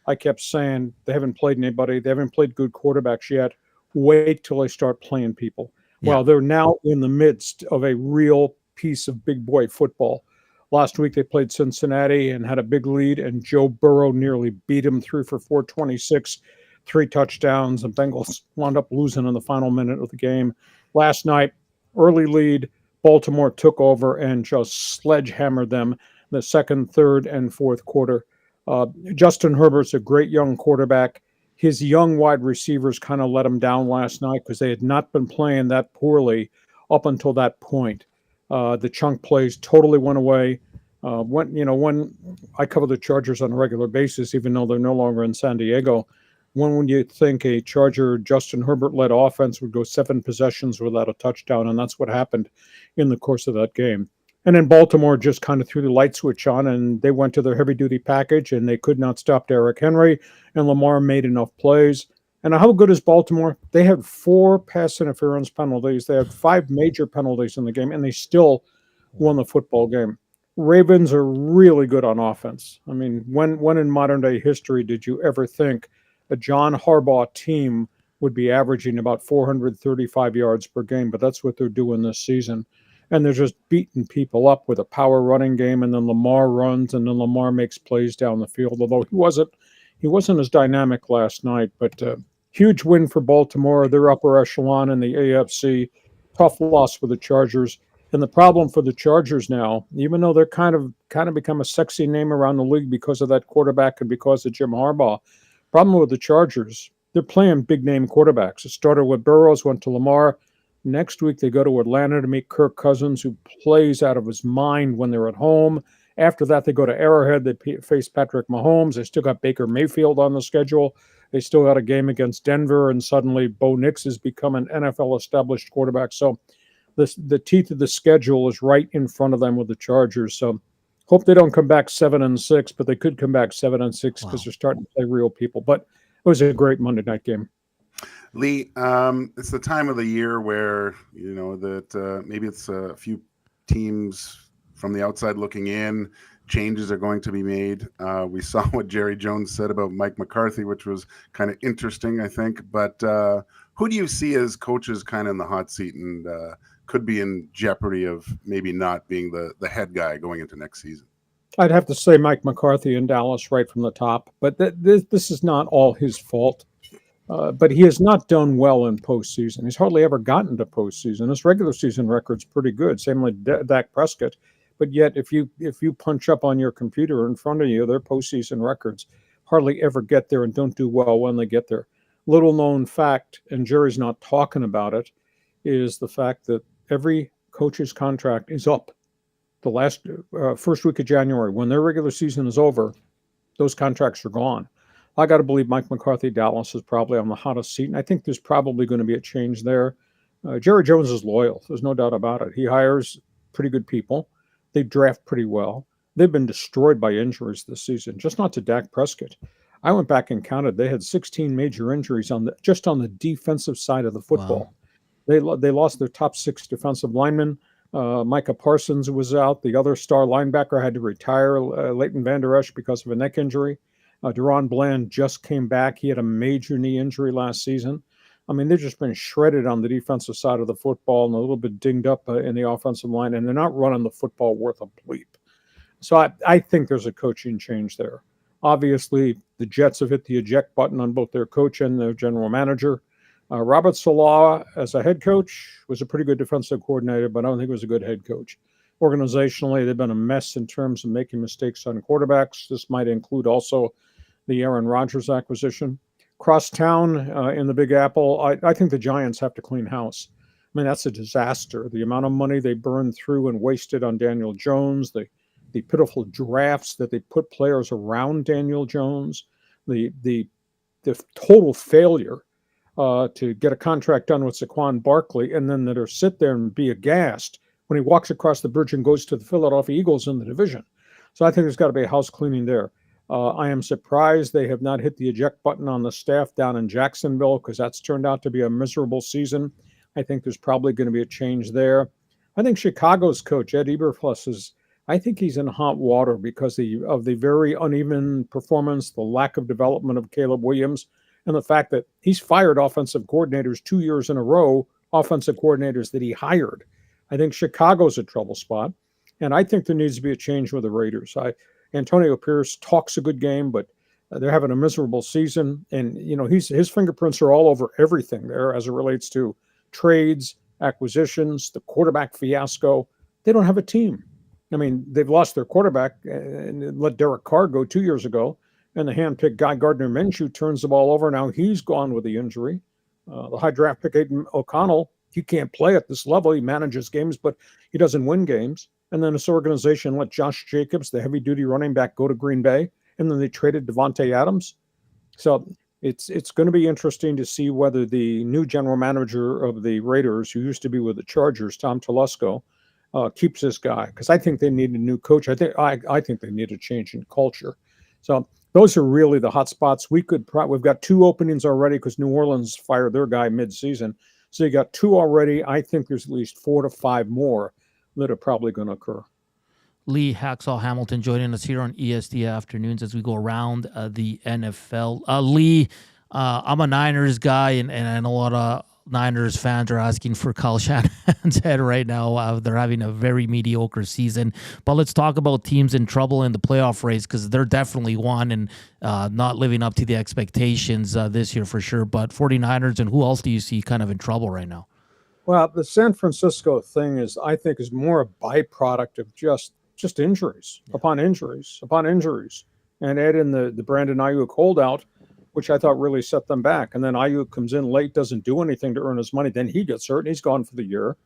I kept saying they haven't played anybody. They haven't played good quarterbacks yet. Wait till they start playing people. Yeah. Well, they're now in the midst of a real piece of big boy football. Last week they played Cincinnati and had a big lead, and Joe Burrow nearly beat him 3 for 426, 3 touchdowns, and Bengals wound up losing in the final minute of the game. Last night, early lead, Baltimore took over and just sledgehammered them the second, third, and fourth quarter. Justin Herbert's a great young quarterback. His young wide receivers kind of let him down last night because they had not been playing that poorly up until that point. The chunk plays totally went away. When I cover the Chargers on a regular basis, even though they're no longer in San Diego, when would you think a Charger Justin Herbert-led offense would go 7 possessions without a touchdown? And that's what happened in the course of that game. And then Baltimore just kind of threw the light switch on, and they went to their heavy-duty package, and they could not stop Derrick Henry, and Lamar made enough plays. And how good is Baltimore? They had 4 pass interference penalties. They had 5 major penalties in the game, and they still won the football game. Ravens are really good on offense. I mean, when in modern-day history did you ever think a John Harbaugh team would be averaging about 435 yards per game? But that's what they're doing this season. And they're just beating people up with a power running game, and then Lamar runs, and then Lamar makes plays down the field. Although he wasn't as dynamic last night, but huge win for Baltimore. They're upper echelon in the AFC. Tough loss for the Chargers. And the problem for the Chargers now, even though they're kind of become a sexy name around the league because of that quarterback and because of Jim Harbaugh, problem with the Chargers, they're playing big name quarterbacks. It started with Burrows, went to Lamar. Next week, they go to Atlanta to meet Kirk Cousins, who plays out of his mind when they're at home. After that, they go to Arrowhead. They face Patrick Mahomes. They still got Baker Mayfield on the schedule. They still got a game against Denver, and suddenly Bo Nix has become an NFL-established quarterback. So the teeth of the schedule is right in front of them with the Chargers. So hope they don't come back 7-6, but they could come back 7-6 because they're starting to play real people. But it was a great Monday night game. Lee, it's the time of the year where, maybe it's a few teams from the outside looking in, changes are going to be made. We saw what Jerry Jones said about Mike McCarthy, which was kind of interesting, I think. But who do you see as coaches kind of in the hot seat and could be in jeopardy of maybe not being the head guy going into next season? I'd have to say Mike McCarthy in Dallas right from the top. But this is not all his fault. But he has not done well in postseason. He's hardly ever gotten to postseason. His regular season record's pretty good, same like Dak Prescott. But yet, if you punch up on your computer in front of you, their postseason records hardly ever get there and don't do well when they get there. Little known fact, and Jerry's not talking about it, is the fact that every coach's contract is up. The last first week of January, when their regular season is over, those contracts are gone. I got to believe Mike McCarthy, Dallas, is probably on the hottest seat, and I think there's probably going to be a change there. Jerry Jones is loyal. There's no doubt about it. He hires pretty good people. They draft pretty well. They've been destroyed by injuries this season, just not to Dak Prescott. I went back and counted. They had 16 major injuries just on the defensive side of the football. Wow. They lost their top 6 defensive linemen. Micah Parsons was out. The other star linebacker had to retire, Leighton Vander Esch, because of a neck injury. Deron Bland just came back. He had a major knee injury last season. I mean, they've just been shredded on the defensive side of the football and a little bit dinged up in the offensive line, and they're not running the football worth a bleep. So I think there's a coaching change there. Obviously, the Jets have hit the eject button on both their coach and their general manager. Robert Saleh, as a head coach, was a pretty good defensive coordinator, but I don't think he was a good head coach. Organizationally, they've been a mess in terms of making mistakes on quarterbacks. This might include also the Aaron Rodgers acquisition. Cross town in the Big Apple, I think the Giants have to clean house. I mean, that's a disaster. The amount of money they burned through and wasted on Daniel Jones, the pitiful drafts that they put players around Daniel Jones, the total failure to get a contract done with Saquon Barkley, and then that are sit there and be aghast when he walks across the bridge and goes to the Philadelphia Eagles in the division. So I think there's got to be a house cleaning there. I am surprised they have not hit the eject button on the staff down in Jacksonville, because that's turned out to be a miserable season. I think there's probably going to be a change there. I think Chicago's coach, Ed Eberflus, I think he's in hot water because of the very uneven performance, the lack of development of Caleb Williams, and the fact that he's fired offensive coordinators 2 years in a row, offensive coordinators that he hired. I think Chicago's a trouble spot, and I think there needs to be a change with the Raiders. Antonio Pierce talks a good game, but they're having a miserable season, and his fingerprints are all over everything there as it relates to trades, acquisitions, the quarterback fiasco. They don't have a team. I mean, they've lost their quarterback and let Derek Carr go 2 years ago, and the handpicked guy Gardner Minshew turns the ball over. Now he's gone with the injury. The high draft pick Aiden O'Connell, he can't play at this level. He manages games, but he doesn't win games. And then this organization let Josh Jacobs, the heavy-duty running back, go to Green Bay, and then they traded Devontae Adams. So it's going to be interesting to see whether the new general manager of the Raiders, who used to be with the Chargers, Tom Telesco, keeps this guy, because I think they need a new coach. I think they need a change in culture. So those are really the hot spots. We've got 2 openings already because New Orleans fired their guy mid-season. So you got 2 already. I think there's at least 4 to 5 more that are probably going to occur. Lee Hacksaw Hamilton joining us here on EST Afternoons as we go around the NFL. Lee, I'm a Niners guy, and I know a lot of Niners fans are asking for Kyle Shanahan's head right now. They're having a very mediocre season. But let's talk about teams in trouble in the playoff race, because they're definitely one and not living up to the expectations this year for sure. But 49ers, and who else do you see kind of in trouble right now? Well, the San Francisco thing I think is more a byproduct of just injuries upon injuries upon injuries. And add in the Brandon Ayuk holdout, which I thought really set them back. And then Ayuk comes in late, doesn't do anything to earn his money. Then he gets hurt, and he's gone for the year.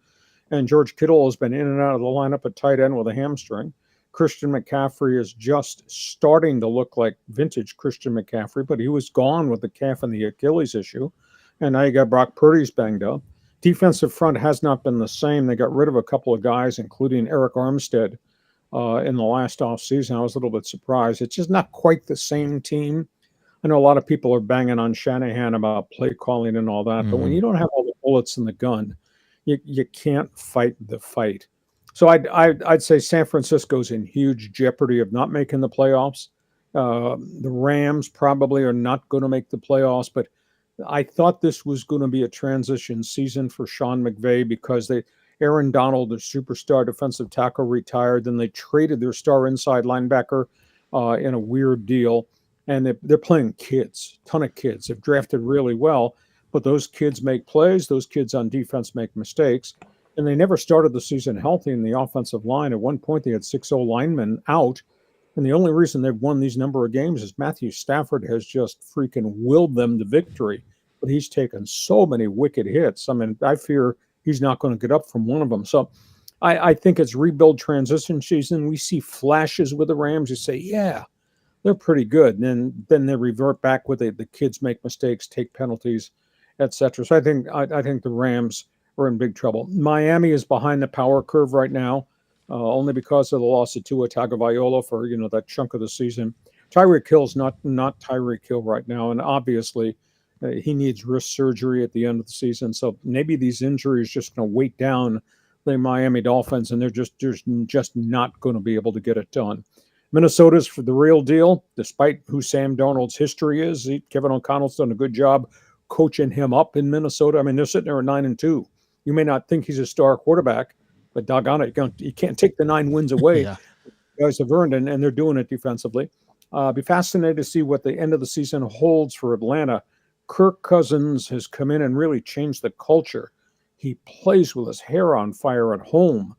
And George Kittle has been in and out of the lineup at tight end with a hamstring. Christian McCaffrey is just starting to look like vintage Christian McCaffrey, but he was gone with the calf and the Achilles issue. And now you got Brock Purdy's banged up. Defensive front has not been the same. They got rid of a couple of guys, including Eric Armstead, in the last offseason. I was a little bit surprised. It's just not quite the same team. I know a lot of people are banging on Shanahan about play calling and all that, but when you don't have all the bullets in the gun, you can't fight the fight. So I'd say San Francisco's in huge jeopardy of not making the playoffs. The Rams probably are not going to make the playoffs, but I thought this was going to be a transition season for Sean McVay, because Aaron Donald, the superstar defensive tackle, retired. Then they traded their star inside linebacker in a weird deal. And they're playing kids, ton of kids. They've drafted really well, but those kids make plays. Those kids on defense make mistakes. And they never started the season healthy in the offensive line. At one point, they had 6 linemen out. And the only reason they've won these number of games is Matthew Stafford has just freaking willed them to victory. But he's taken so many wicked hits. I mean, I fear he's not going to get up from one of them. So I think it's rebuild transition season. We see flashes with the Rams. You say, yeah, they're pretty good. And then they revert back with the kids make mistakes, take penalties, etc. So I think the Rams are in big trouble. Miami is behind the power curve right now, only because of the loss of Tua Tagovailoa for that chunk of the season. Tyreek Hill's not Tyreek Hill right now, and obviously he needs wrist surgery at the end of the season. So maybe these injuries just going to weight down the Miami Dolphins, and they're just not going to be able to get it done. Minnesota's for the real deal, despite who Sam Darnold's history is. Kevin O'Connell's done a good job coaching him up in Minnesota. I mean, they're sitting there at 9-2. You may not think he's a star quarterback, but doggone it, you can't take the 9 wins away. Yeah. The guys have earned, and they're doing it defensively. Be fascinated to see what the end of the season holds for Atlanta. Kirk Cousins has come in and really changed the culture. He plays with his hair on fire at home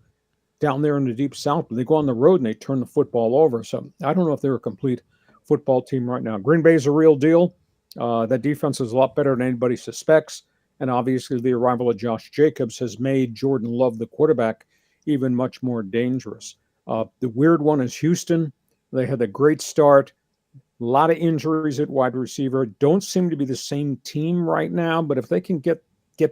down there in the Deep South, but they go on the road and they turn the football over. So I don't know if they're a complete football team right now. Green Bay's a real deal. That defense is a lot better than anybody suspects. And obviously the arrival of Josh Jacobs has made Jordan Love, the quarterback, even much more dangerous. The weird one is Houston. They had a great start. A lot of injuries at wide receiver. Don't seem to be the same team right now, but if they can get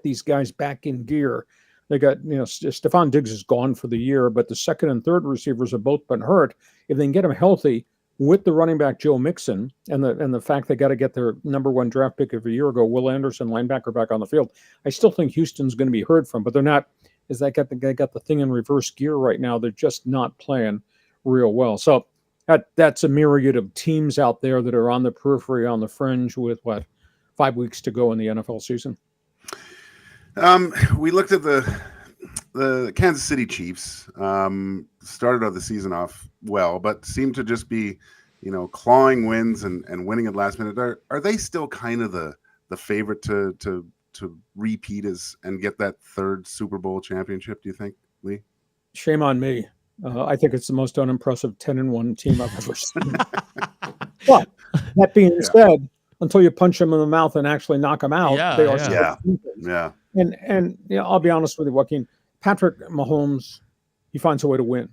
these guys back in gear, they got, Stephon Diggs is gone for the year, but the second and third receivers have both been hurt. If they can get them healthy with the running back Joe Mixon and the fact they got to get their number one draft pick of a year ago, Will Anderson, linebacker, back on the field, I still think Houston's going to be heard from, but they're not. Is they got the thing in reverse gear right now? They're just not playing real well. So that's a myriad of teams out there that are on the periphery, on the fringe, with 5 weeks to go in the NFL season. We looked at the Kansas City Chiefs. Started the season off well, but seemed to just be, clawing wins and winning at last minute. Are they still kind of the favorite to repeat and get that third Super Bowl championship? Do you think, Lee? Shame on me. I think it's the most unimpressive 10-1 team I've ever seen. But that being said, until you punch them in the mouth and actually knock them out, they are still yeah. And I'll be honest with you, Joaquin. Patrick Mahomes, he finds a way to win.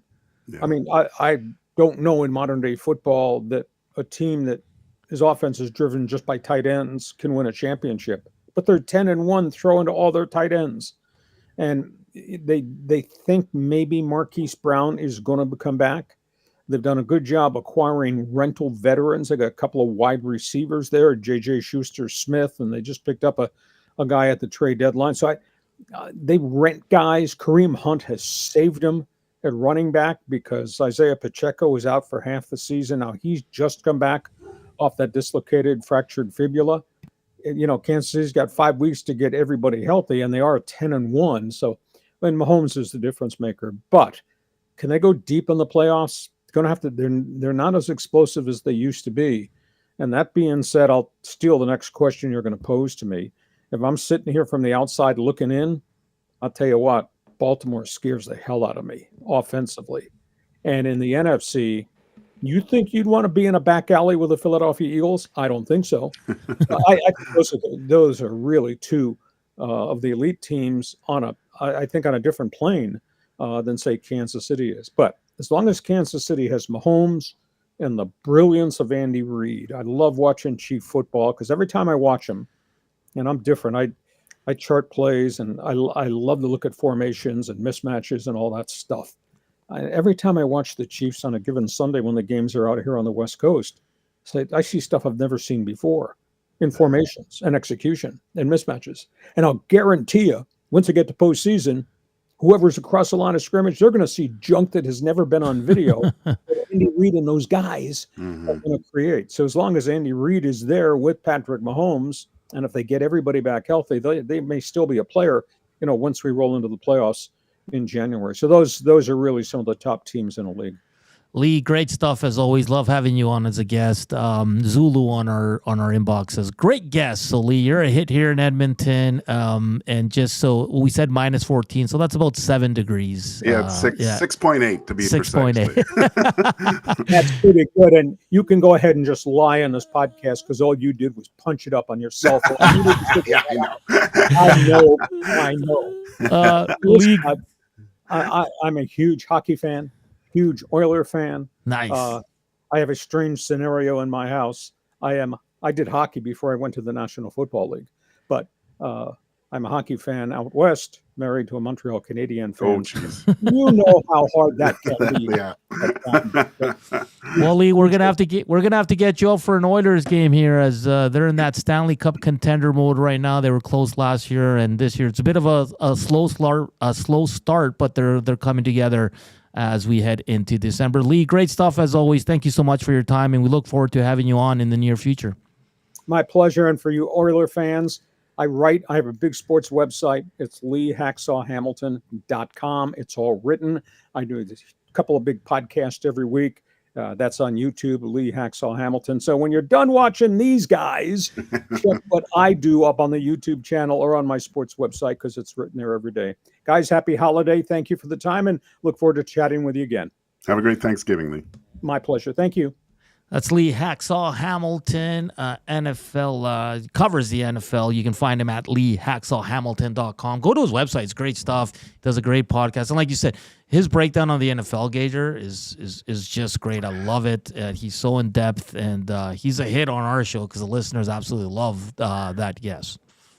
Yeah. I mean, I don't know in modern day football that a team that his offense is driven just by tight ends can win a championship. But they're 10-1 throwing to all their tight ends, and they think maybe Marquise Brown is going to come back. They've done a good job acquiring rental veterans. They got a couple of wide receivers there, J.J. Schuster-Smith, and they just picked up a guy at the trade deadline. So they rent guys. Kareem Hunt has saved them at running back because Isaiah Pacheco was out for half the season. Now he's just come back off that dislocated, fractured fibula. Kansas City's got 5 weeks to get everybody healthy, and they are 10-1. So, Mahomes is the difference maker. But can they go deep in the playoffs? Going to have to. They're not as explosive as they used to be. And that being said, I'll steal the next question you're going to pose to me. If I'm sitting here from the outside looking in, I'll tell you what, Baltimore scares the hell out of me offensively. And in the NFC, you think you'd want to be in a back alley with the Philadelphia Eagles? I don't think so. I think those are really two of the elite teams on a different plane than, say, Kansas City is. But as long as Kansas City has Mahomes and the brilliance of Andy Reid, I love watching Chief football because every time I watch him, and I'm different, I chart plays and I love to look at formations and mismatches and all that stuff. Every time I watch the Chiefs on a given Sunday when the games are out here on the West Coast, I see stuff I've never seen before in formations and execution and mismatches. And I'll guarantee you, once they get to postseason, whoever's across the line of scrimmage, they're going to see junk that has never been on video that Andy Reid and those guys are going to create. So as long as Andy Reid is there with Patrick Mahomes, and if they get everybody back healthy, they may still be a player, once we roll into the playoffs in January. So those are really some of the top teams in the league. Lee, great stuff as always. Love having you on as a guest. Zulu on our inbox says, great guest. So Lee, you're a hit here in Edmonton. And just so we said -14, so that's about 7 degrees. Yeah, it's 6.8 to be 6.8. That's pretty good. And you can go ahead and just lie on this podcast because all you did was punch it up on your cell phone. Yeah, I know. Lee, I'm a huge hockey fan. Huge Oiler fan. Nice. I have a strange scenario in my house. I did hockey before I went to the National Football League, but I'm a hockey fan out west, married to a Montreal Canadian fan. Oh, jeez. You know how hard that can be. Yeah. Well, Lee, we're gonna have to get you up for an Oilers game here, as they're in that Stanley Cup contender mode right now. They were close last year, and this year it's a bit of a slow start, but they're coming together as we head into December. Lee, great stuff as always. Thank you so much for your time, and we look forward to having you on in the near future. My pleasure. And for you Oiler fans, I have a big sports website. It's leehacksawhamilton.com. It's all written. I do a couple of big podcasts every week. That's on YouTube, Lee Hacksaw Hamilton. So when you're done watching these guys, check what I do up on the YouTube channel or on my sports website because it's written there every day. Guys, happy holiday. Thank you for the time and look forward to chatting with you again. Have a great Thanksgiving, Lee. My pleasure. Thank you. That's Lee Hacksaw Hamilton, NFL, covers the NFL. You can find him at leehacksawhamilton.com. Go to his website. It's great stuff. He does a great podcast. And like you said, his breakdown on the NFL, Gager, is just great. I love it. He's so in-depth, and he's a hit on our show because the listeners absolutely love that guest.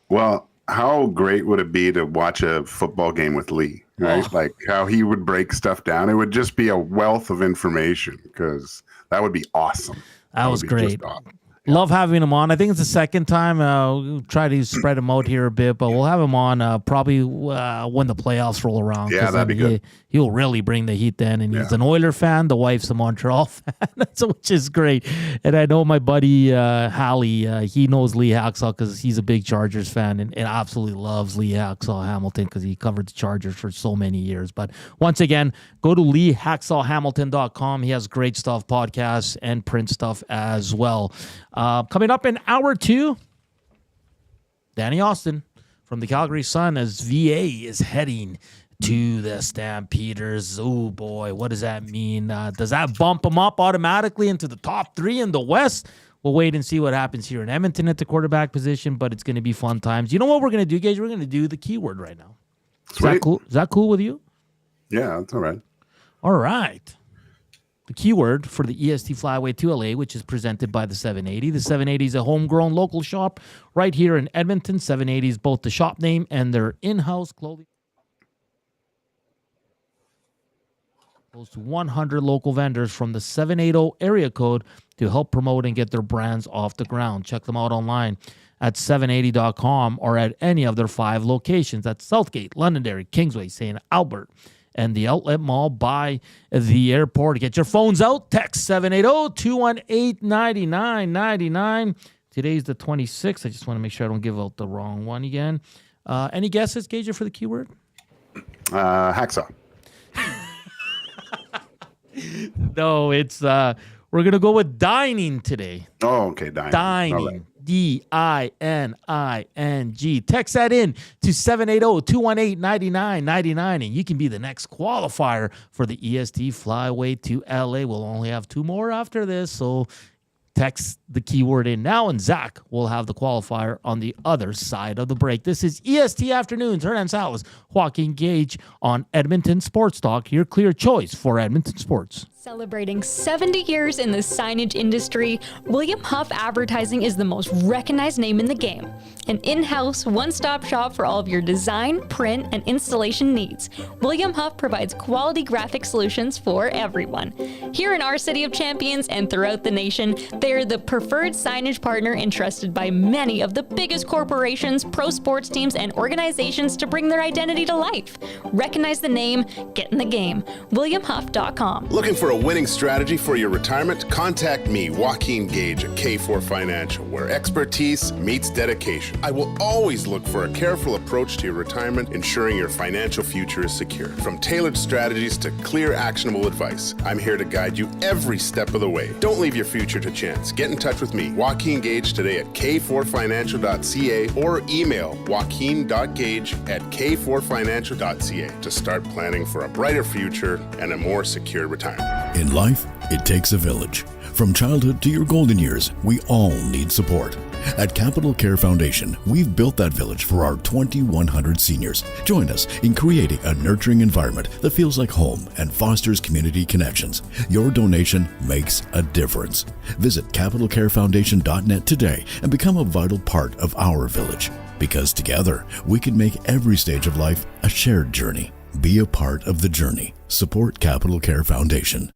Well, how great would it be to watch a football game with Lee, right? Oh. Like how he would break stuff down. It would just be a wealth of information because that would be awesome. That was would be great. just awesome. Love having him on. I think it's the second time. We'll try to spread him out here a bit, but we'll have him on probably when the playoffs roll around. Yeah, that'd be good. He'll really bring the heat then. And he's an Oiler fan. The wife's a Montreal fan, which is great. And I know my buddy Hallie, he knows Lee Hacksaw because he's a big Chargers fan and absolutely loves Lee Hacksaw Hamilton because he covered the Chargers for so many years. But once again, go to leehacksawhamilton.com. He has great stuff, podcasts, and print stuff as well. Coming up in hour 2, Danny Austin from the Calgary Sun as VA is heading to the Stampeders. Oh boy, what does that mean? Does that bump him up automatically into the top 3 in the West? We'll wait and see what happens here in Edmonton at the quarterback position, but it's going to be fun times. You know what we're going to do, Gage? We're going to do the keyword right now. Is that cool? Is that cool with you? Yeah, that's all right. All right. The keyword for the EST Flyway to LA, which is presented by the 780. The 780 is a homegrown local shop right here in Edmonton. 780 is both the shop name and their in-house clothing. Close to 100 local vendors from the 780 area code to help promote and get their brands off the ground. Check them out online at 780.com or at any of their 5 locations at Southgate, Londonderry, Kingsway, St. Albert, and the Outlet Mall by the airport. Get your phones out. Text 780-218-9999. Today's the 26th. I just want to make sure I don't give out the wrong one again. Any guesses, Gager, for the keyword? Hacksaw. No, it's we're going to go with dining today. Oh, okay. Dining. Dining. D-I-N-I-N-G. Text that in to 780-218-9999, and you can be the next qualifier for the EST Flyway to LA. We'll only have 2 more after this, so text the keyword in now, and Zach will have the qualifier on the other side of the break. This is EST Afternoons. Hernan Salas, Joaquin Gage on Edmonton Sports Talk, your clear choice for Edmonton sports. Celebrating 70 years in the signage industry, William Huff Advertising is the most recognized name in the game. An in-house, one-stop shop for all of your design, print, and installation needs. William Huff provides quality graphic solutions for everyone. Here in our City of Champions and throughout the nation, they are the preferred signage partner entrusted by many of the biggest corporations, pro sports teams, and organizations to bring their identity to life. Recognize the name, get in the game. WilliamHuff.com. Looking for a winning strategy for your retirement? Contact me, Joaquin Gage at K4 Financial, where expertise meets dedication. I will always look for a careful approach to your retirement, ensuring your financial future is secure. From tailored strategies to clear, actionable advice, I'm here to guide you every step of the way. Don't leave your future to chance. Get in touch with me, Joaquin Gage, today at k4financial.ca or email joaquin.gage@k4financial.ca to start planning for a brighter future and a more secure retirement. In life, it takes a village. From childhood to your golden years, we all need support. At Capital Care Foundation, we've built that village for our 2,100 seniors. Join us in creating a nurturing environment that feels like home and fosters community connections. Your donation makes a difference. Visit capitalcarefoundation.net today and become a vital part of our village. Because together, we can make every stage of life a shared journey. Be a part of the journey. Support Capital Care Foundation.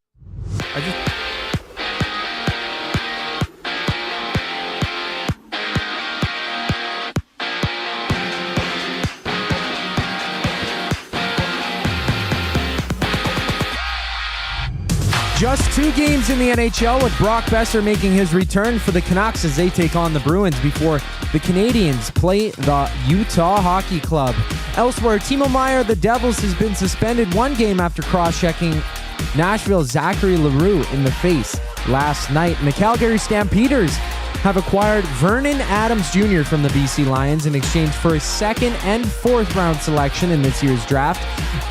Just 2 games in the NHL with Brock Besser making his return for the Canucks as they take on the Bruins before the Canadiens play the Utah Hockey Club. Elsewhere, Timo Meier, the Devils, has been suspended 1 game after cross-checking Nashville's Zachary LaRue in the face last night. And the Calgary Stampeders have acquired Vernon Adams Jr. from the BC Lions in exchange for a second and fourth round selection in this year's draft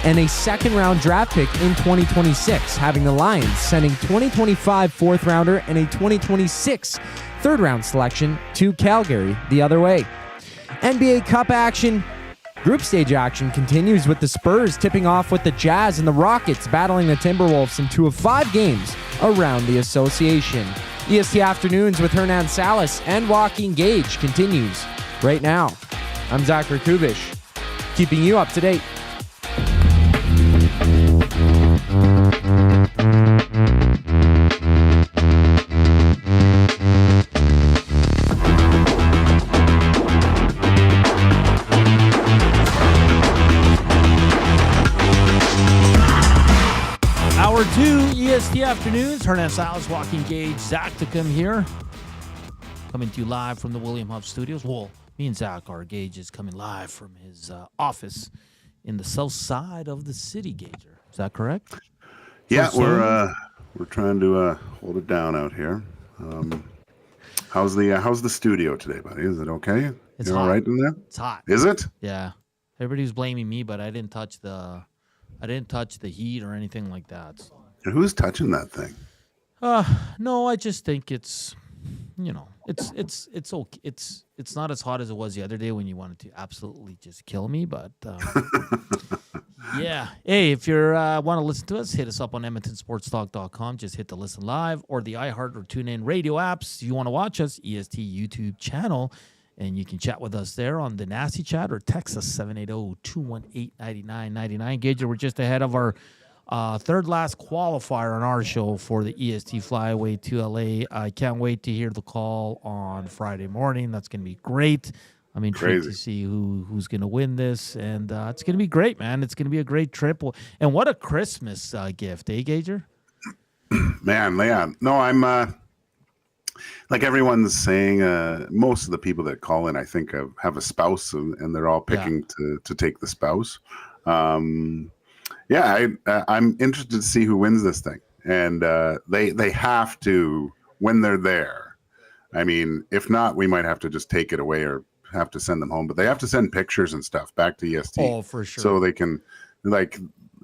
and a second round draft pick in 2026, having the Lions sending 2025 fourth rounder and a 2026 third round selection to Calgary the other way. NBA Cup action. Group stage action continues with the Spurs tipping off with the Jazz and the Rockets battling the Timberwolves in 2 of 5 games around the association. EST Afternoons with Hernan Salas and Joaquin Gage continues right now. I'm Zachary Kubusch, keeping you up to date. Hour 2, EST Afternoons. Hernan Salas, Joaquin Gage, Zachticum here. Coming to you live from the William Huff Studios. Well, me and Zach, our Gage, is coming live from his office in the south side of the city, Gager. Is that correct? Yeah, we're trying to hold it down out here. How's the studio today, buddy? Is it okay? It's You hot. all right in there? It's hot. Is it? Yeah. Everybody's blaming me, but I didn't touch the heat or anything like that. So. And who's touching that thing? No, I just think it's okay. It's not as hot as it was the other day when you wanted to absolutely just kill me, but yeah. Hey, if you want to listen to us, hit us up on EdmontonSportsTalk.com. Just hit the listen live or the iHeart or TuneIn radio apps. If you want to watch us, EST YouTube channel. And you can chat with us there on the Nasty Chat or text us 780-218-9999. Gager, we're just ahead of our third last qualifier on our show for the EST Flyaway to LA. I can't wait to hear the call on Friday morning. That's going to be great. I'm intrigued to see who's going to win this. And it's going to be great, man. It's going to be a great trip. And what a Christmas gift, eh, Gager? Man, yeah. No, I'm... like everyone's saying, most of the people that call in, I think, have a spouse, and they're all picking to take the spouse. I'm interested to see who wins this thing, and they have to when they're there. I mean, if not, we might have to just take it away or have to send them home. But they have to send pictures and stuff back to EST. Oh, for sure. So they can,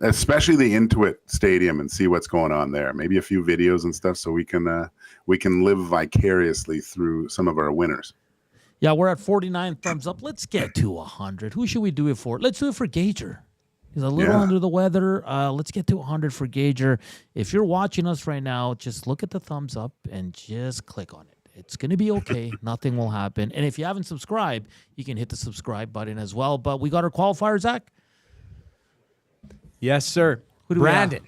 especially the Intuit Stadium, and see what's going on there. Maybe a few videos and stuff, so we can live vicariously through some of our winners. Yeah, we're at 49 thumbs up. Let's get to 100. Who should we do it for? Let's do it for Gager. He's a little under the weather. Let's get to 100 for Gager. If you're watching us right now, just look at the thumbs up and just click on it. It's going to be okay. Nothing will happen. And if you haven't subscribed, you can hit the subscribe button as well. But we got our qualifier, Zach? Yes, sir. Who do Brandon.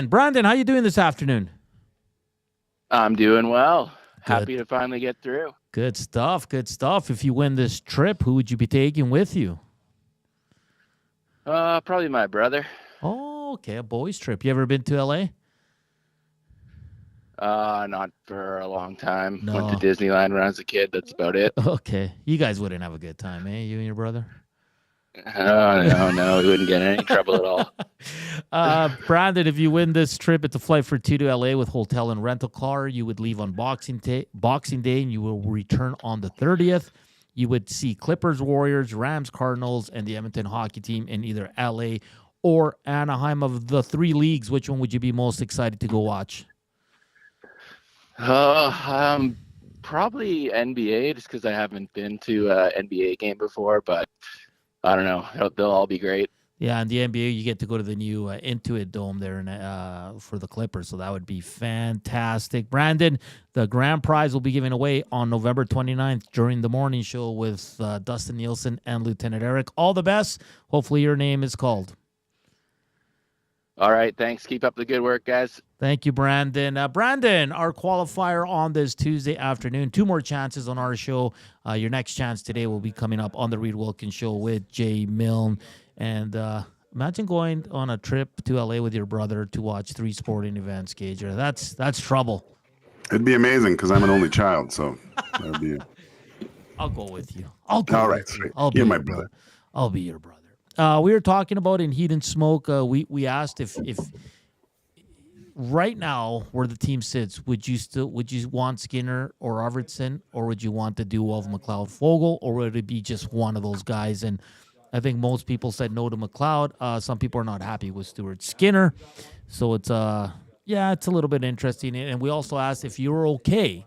Brandon, how you doing this afternoon? I'm doing well. Happy to finally get through. Good stuff. If you win this trip, who would you be taking with you? Probably my brother. Oh, okay. A boys trip. You ever been to LA? Not for a long time. No. Went to Disneyland when I was a kid. That's about it. Okay. You guys wouldn't have a good time, eh? You and your brother? No. We wouldn't get in any trouble at all. Brandon, if you win this trip, it's a flight for 2 to LA with hotel and rental car. You would leave on Boxing Day, and you will return on the 30th. You would see Clippers, Warriors, Rams, Cardinals, and the Edmonton hockey team in either LA or Anaheim. Of the 3 leagues, which one would you be most excited to go watch? Probably NBA, just because I haven't been to an NBA game before, but I don't know. They'll all be great. Yeah, in the NBA, you get to go to the new Intuit Dome there for the Clippers, so that would be fantastic. Brandon, the grand prize will be given away on November 29th during the morning show with Dustin Nielsen and Lieutenant Eric. All the best. Hopefully your name is called. All right, thanks. Keep up the good work, guys. Thank you, Brandon. Brandon, our qualifier on this Tuesday afternoon. 2 more chances on our show. Your next chance today will be coming up on the Reed Wilkins Show with Jay Milne. And imagine going on a trip to LA with your brother to watch 3 sporting events, Gager. That's trouble. It'd be amazing because I'm an only child, so that'd be. I'll go with you. All right, sweet. You're my brother. I'll be your brother. We were talking about in Heat and Smoke. We asked if right now, where the team sits, would you want Skinner or Arvidsson, or would you want the duo of McLeod Fogle, or would it be just one of those guys? And I think most people said no to McLeod. Some people are not happy with Stuart Skinner, so it's it's a little bit interesting. And we also asked if you're okay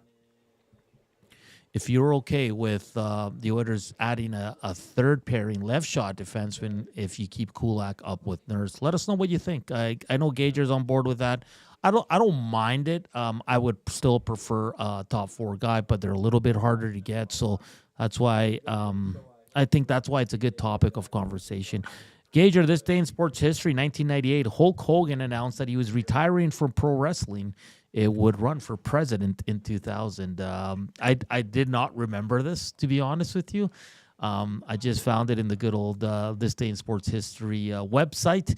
with the Oilers adding a third pairing left shot defenseman if you keep Kulak up with Nurse. Let us know what you think. I know Gager's on board with that. I don't mind it. I would still prefer a top four guy, but they're a little bit harder to get. So that's why I think that's why it's a good topic of conversation. Gager, this day in sports history, 1998, Hulk Hogan announced that he was retiring from pro wrestling. It would run for president in 2000. I did not remember this, to be honest with you. I just found it in the good old This Day in Sports History website.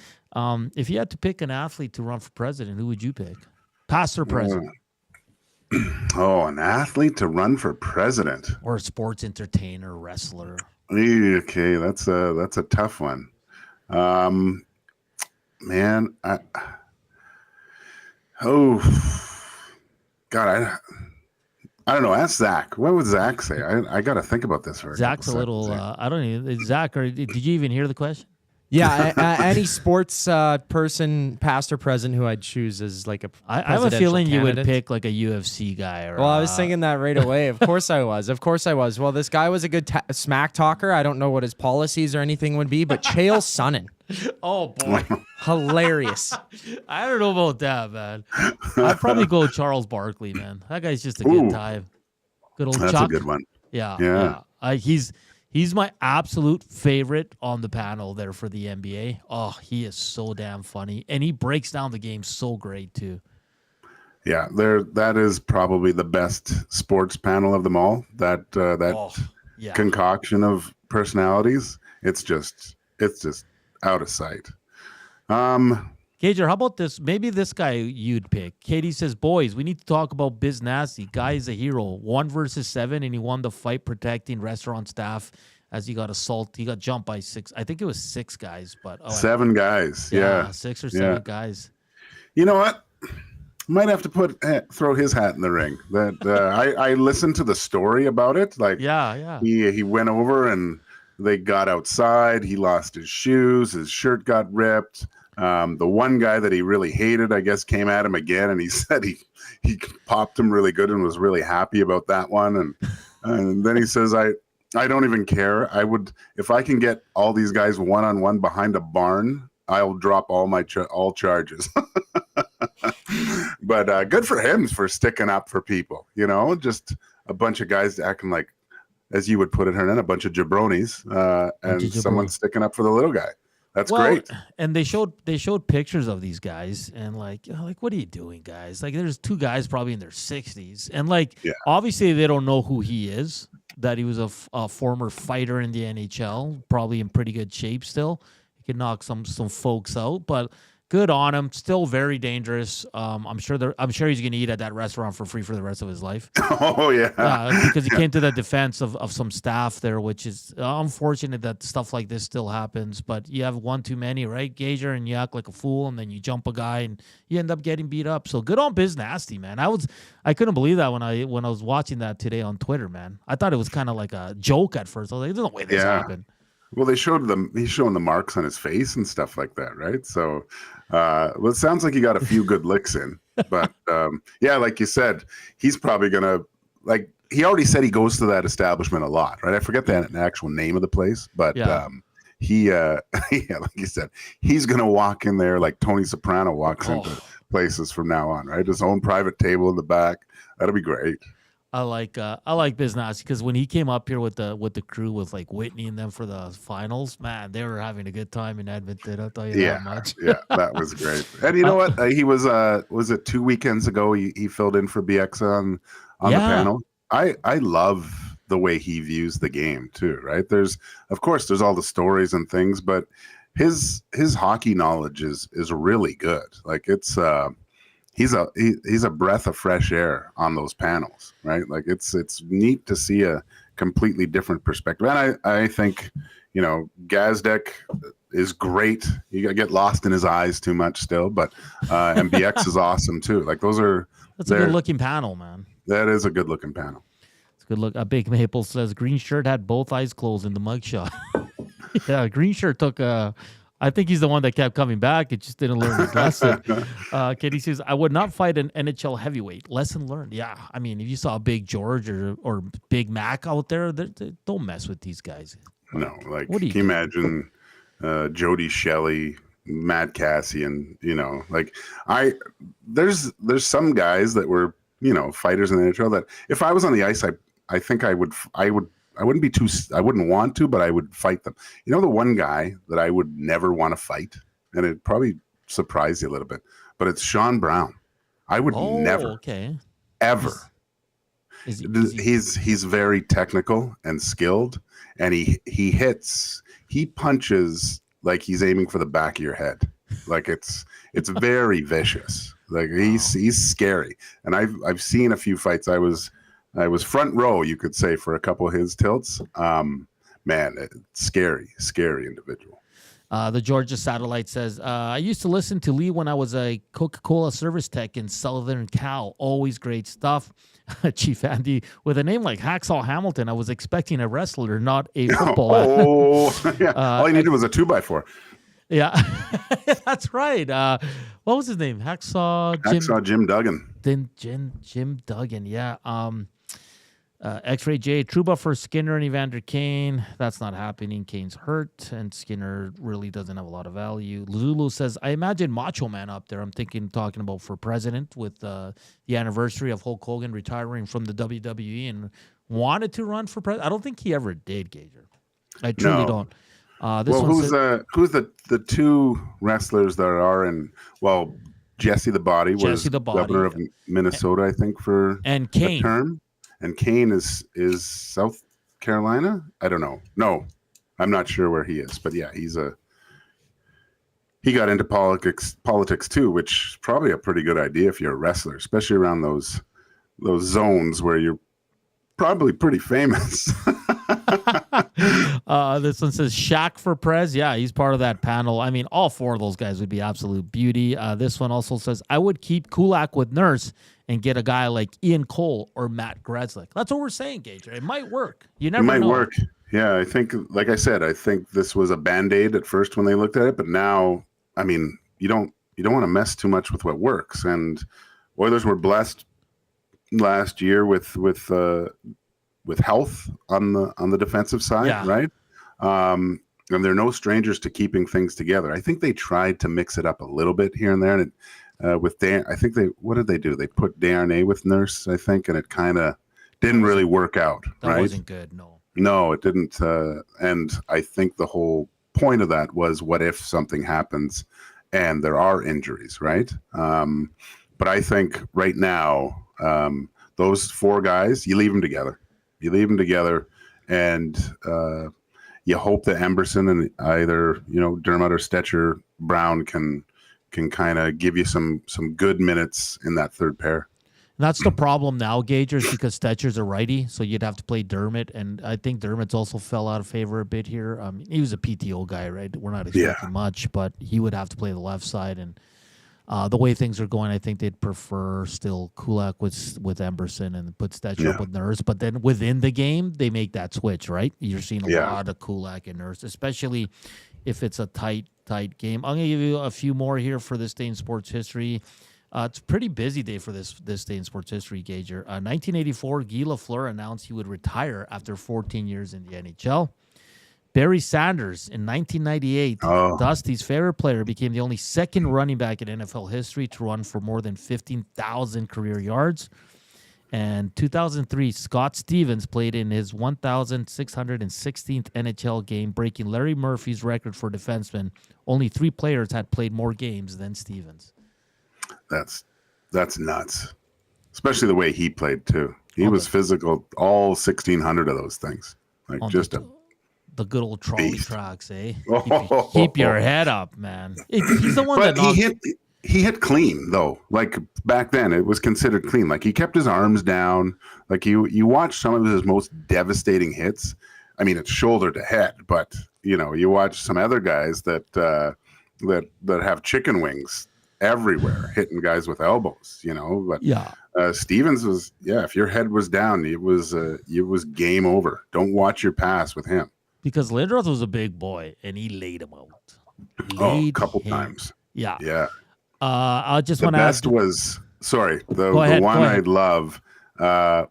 If you had to pick an athlete to run for president, who would you pick? Past or present? Oh, an athlete to run for president, or a sports entertainer, wrestler. Okay, that's a tough one. Man, God, I don't know. Ask Zach. What would Zach say? I got to think about this for Zach's a little. I don't even. Zach, did you even hear the question? Yeah, any sports person, past or present, who I'd choose as like a I have a feeling candidate. You would pick like a UFC guy. Or, well, I was thinking that right away. Of course I was. Well, this guy was a good smack talker. I don't know what his policies or anything would be, but Chael Sonnen. Oh, boy. Hilarious. I don't know about that, man. I'd probably go Charles Barkley, man. That guy's just a good time. Good old That's Chuck. a good one. Yeah. He's my absolute favorite on the panel there for the NBA. Oh, he is so damn funny. And he breaks down the game so great, too. Yeah, that is probably the best sports panel of them all. That concoction of personalities. It's just out of sight. Gager, how about this? Maybe this guy you'd pick. Katie says, boys, we need to talk about Biz Nasty. Guy is a hero. 1 versus 7, and he won the fight protecting restaurant staff as he got assaulted. He got jumped by 6. I think it was 6 guys. But 7 guys, yeah. 6 or 7 guys. You know what? Might have to throw his hat in the ring. That I listened to the story about it. Like, he went over and they got outside. He lost his shoes. His shirt got ripped. The one guy that he really hated, I guess, came at him again, and he said he popped him really good and was really happy about that one. And then he says, I don't even care. I would, if I can get all these guys one-on-one behind a barn, I'll drop all charges. But good for him for sticking up for people. You know, just a bunch of guys acting like, as you would put it, Hernan, a bunch of jabronis, and someone sticking up for the little guy. That's great. And they showed pictures of these guys, and like what are you doing, guys? Like, there's 2 guys probably in their 60s, and obviously they don't know who he is. That he was a former fighter in the NHL, probably in pretty good shape still. He could knock some folks out, but good on him. Still very dangerous. I'm sure he's going to eat at that restaurant for free for the rest of his life. Oh yeah, because he came to the defense of some staff there, which is unfortunate that stuff like this still happens. But you have one too many, right, Gager, and you act like a fool, and then you jump a guy, and you end up getting beat up. So good on Biz Nasty, man. I couldn't believe that when I was watching that today on Twitter, man. I thought it was kind of like a joke at first. I was like, there's no way this happened. Well, he's showing the marks on his face and stuff like that, right? So, it sounds like he got a few good licks in. But, like you said, he's probably going to, he already said he goes to that establishment a lot, right? I forget the actual name of the place, but he, like you said, he's going to walk in there like Tony Soprano walks into places from now on, right? His own private table in the back. That'll be great. I like Biz Nasty because when he came up here with the crew with like Whitney and them for the finals, man, they were having a good time in Edmonton. I'll tell you that much. Yeah, that was great. And you know what? He was it 2 weekends ago? He filled in for BX on the panel. I love the way he views the game too. Right? There's all the stories and things, but his hockey knowledge is really good. Like it's. He's a breath of fresh air on those panels, right? Like it's neat to see a completely different perspective. And I think Gazdeck is great. You got to get lost in his eyes too much still, but MBX is awesome too. Like that's a good looking panel, man. That is a good looking panel. It's good look. Big Maple says green shirt had both eyes closed in the mugshot. Yeah, green shirt took I think he's the one that kept coming back. It just didn't learn his lesson. Katie says, I would not fight an NHL heavyweight. Lesson learned. Yeah, I mean, if you saw Big George or Big Mac out there, they don't mess with these guys. No, like, can you imagine Jody Shelley, Matt Cassian, there's some guys that were, fighters in the NHL that if I was on the ice, I think I wouldn't want to, but I would fight them. The one guy that I would never want to fight, and it probably surprised you a little bit, but it's Sean Brown. I would never, ever. He's very technical and skilled, and he punches like he's aiming for the back of your head. Like it's very vicious. Like he's scary. And I've seen a few fights. I was front row, you could say, for a couple of his tilts. Man, scary individual. The Georgia Satellite says, I used to listen to Lee when I was a Coca-Cola service tech in Southern Cal. Always great stuff. Chief Andy, with a name like Hacksaw Hamilton, I was expecting a wrestler, not a football. Yeah. All he needed was a 2x4. Yeah, that's right. What was his name? Hacksaw Jim Duggan. Jim Duggan, yeah. X-Ray J, Trouba for Skinner and Evander Kane. That's not happening. Kane's hurt, and Skinner really doesn't have a lot of value. Lulu says, I imagine Macho Man up there. I'm talking about for president with the anniversary of Hulk Hogan retiring from the WWE and wanted to run for president. I don't think he ever did, Gager. I truly don't. Who's the two wrestlers that are in? Well, Jesse the Body was governor of Minnesota, I think, for and Kane. a term. And Kane is South Carolina? I don't know. No, I'm not sure where he is. But yeah, he got into politics too, which is probably a pretty good idea if you're a wrestler, especially around those zones where you're probably pretty famous. This one says Shaq for Prez. Yeah, he's part of that panel. I mean, all four of those guys would be absolute beauty. This one also says, I would keep Kulak with Nurse and get a guy like Ian Cole or Matt Gretzlick. That's what we're saying, Gage. It might work. You never know. It might work. Yeah, I think, like I said, I think this was a Band-Aid at first when they looked at it, but now, I mean, you don't want to mess too much with what works. And Oilers were blessed last year with health on the defensive side, right? And they're no strangers to keeping things together. I think they tried to mix it up a little bit here and there, and with Dan, I think what did they do? They put Darnay with Nurse, I think, and it kind of didn't really work out. That wasn't good. No, it didn't. And I think the whole point of that was, what if something happens and there are injuries, right? But I think right now, those four guys, you leave them together. And you hope that Emberson and either Dermott or Stetcher Brown can kind of give you some good minutes in that third pair. And that's the problem now, Gagers, because Stetcher's a righty, so you'd have to play Dermott, and I think Dermott's also fell out of favor a bit here. He was a PTO guy, right? We're not expecting much, but he would have to play the left side, and the way things are going, I think they'd prefer still Kulak with Emberson and put Stetcher up with Nurse. But then within the game, they make that switch, right? You're seeing a lot of Kulak and Nurse, especially if it's a tight game. I'm going to give you a few more here for this day in sports history. It's a pretty busy day for this day in sports history, Gager. 1984, Guy Lafleur announced he would retire after 14 years in the NHL. Barry Sanders in 1998, Dusty's favorite player, became the only second running back in NFL history to run for more than 15,000 career yards. And 2003, Scott Stevens played in his 1,616th NHL game, breaking Larry Murphy's record for defensemen. Only 3 players had played more games than Stevens. That's nuts, especially the way he played too. He was physical, all 1,600 of those things, like just the good old trolley tracks, eh? Keep your head up, man. He's the one he hit clean though. Like back then, it was considered clean. Like he kept his arms down. Like you watch some of his most devastating hits. I mean, it's shoulder to head, but you watch some other guys that have chicken wings everywhere, hitting guys with elbows, but Stevens was, if your head was down, it was game over. Don't watch your pass with him. Because Lindros was a big boy, and he laid him out. A couple times. Yeah. Yeah. I just want to ask. The best was, the one I love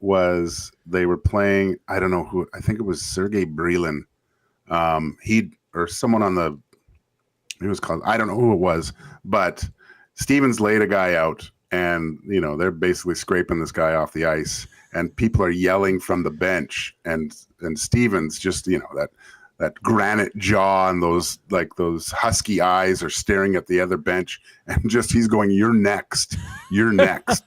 was they were playing, I don't know who, I think it was Sergei Brelin. Or someone on he was called, I don't know who it was, but Stevens laid a guy out, and they're basically scraping this guy off the ice, and people are yelling from the bench, and Stevens just that granite jaw and those husky eyes are staring at the other bench, and just he's going, "You're next, you're next."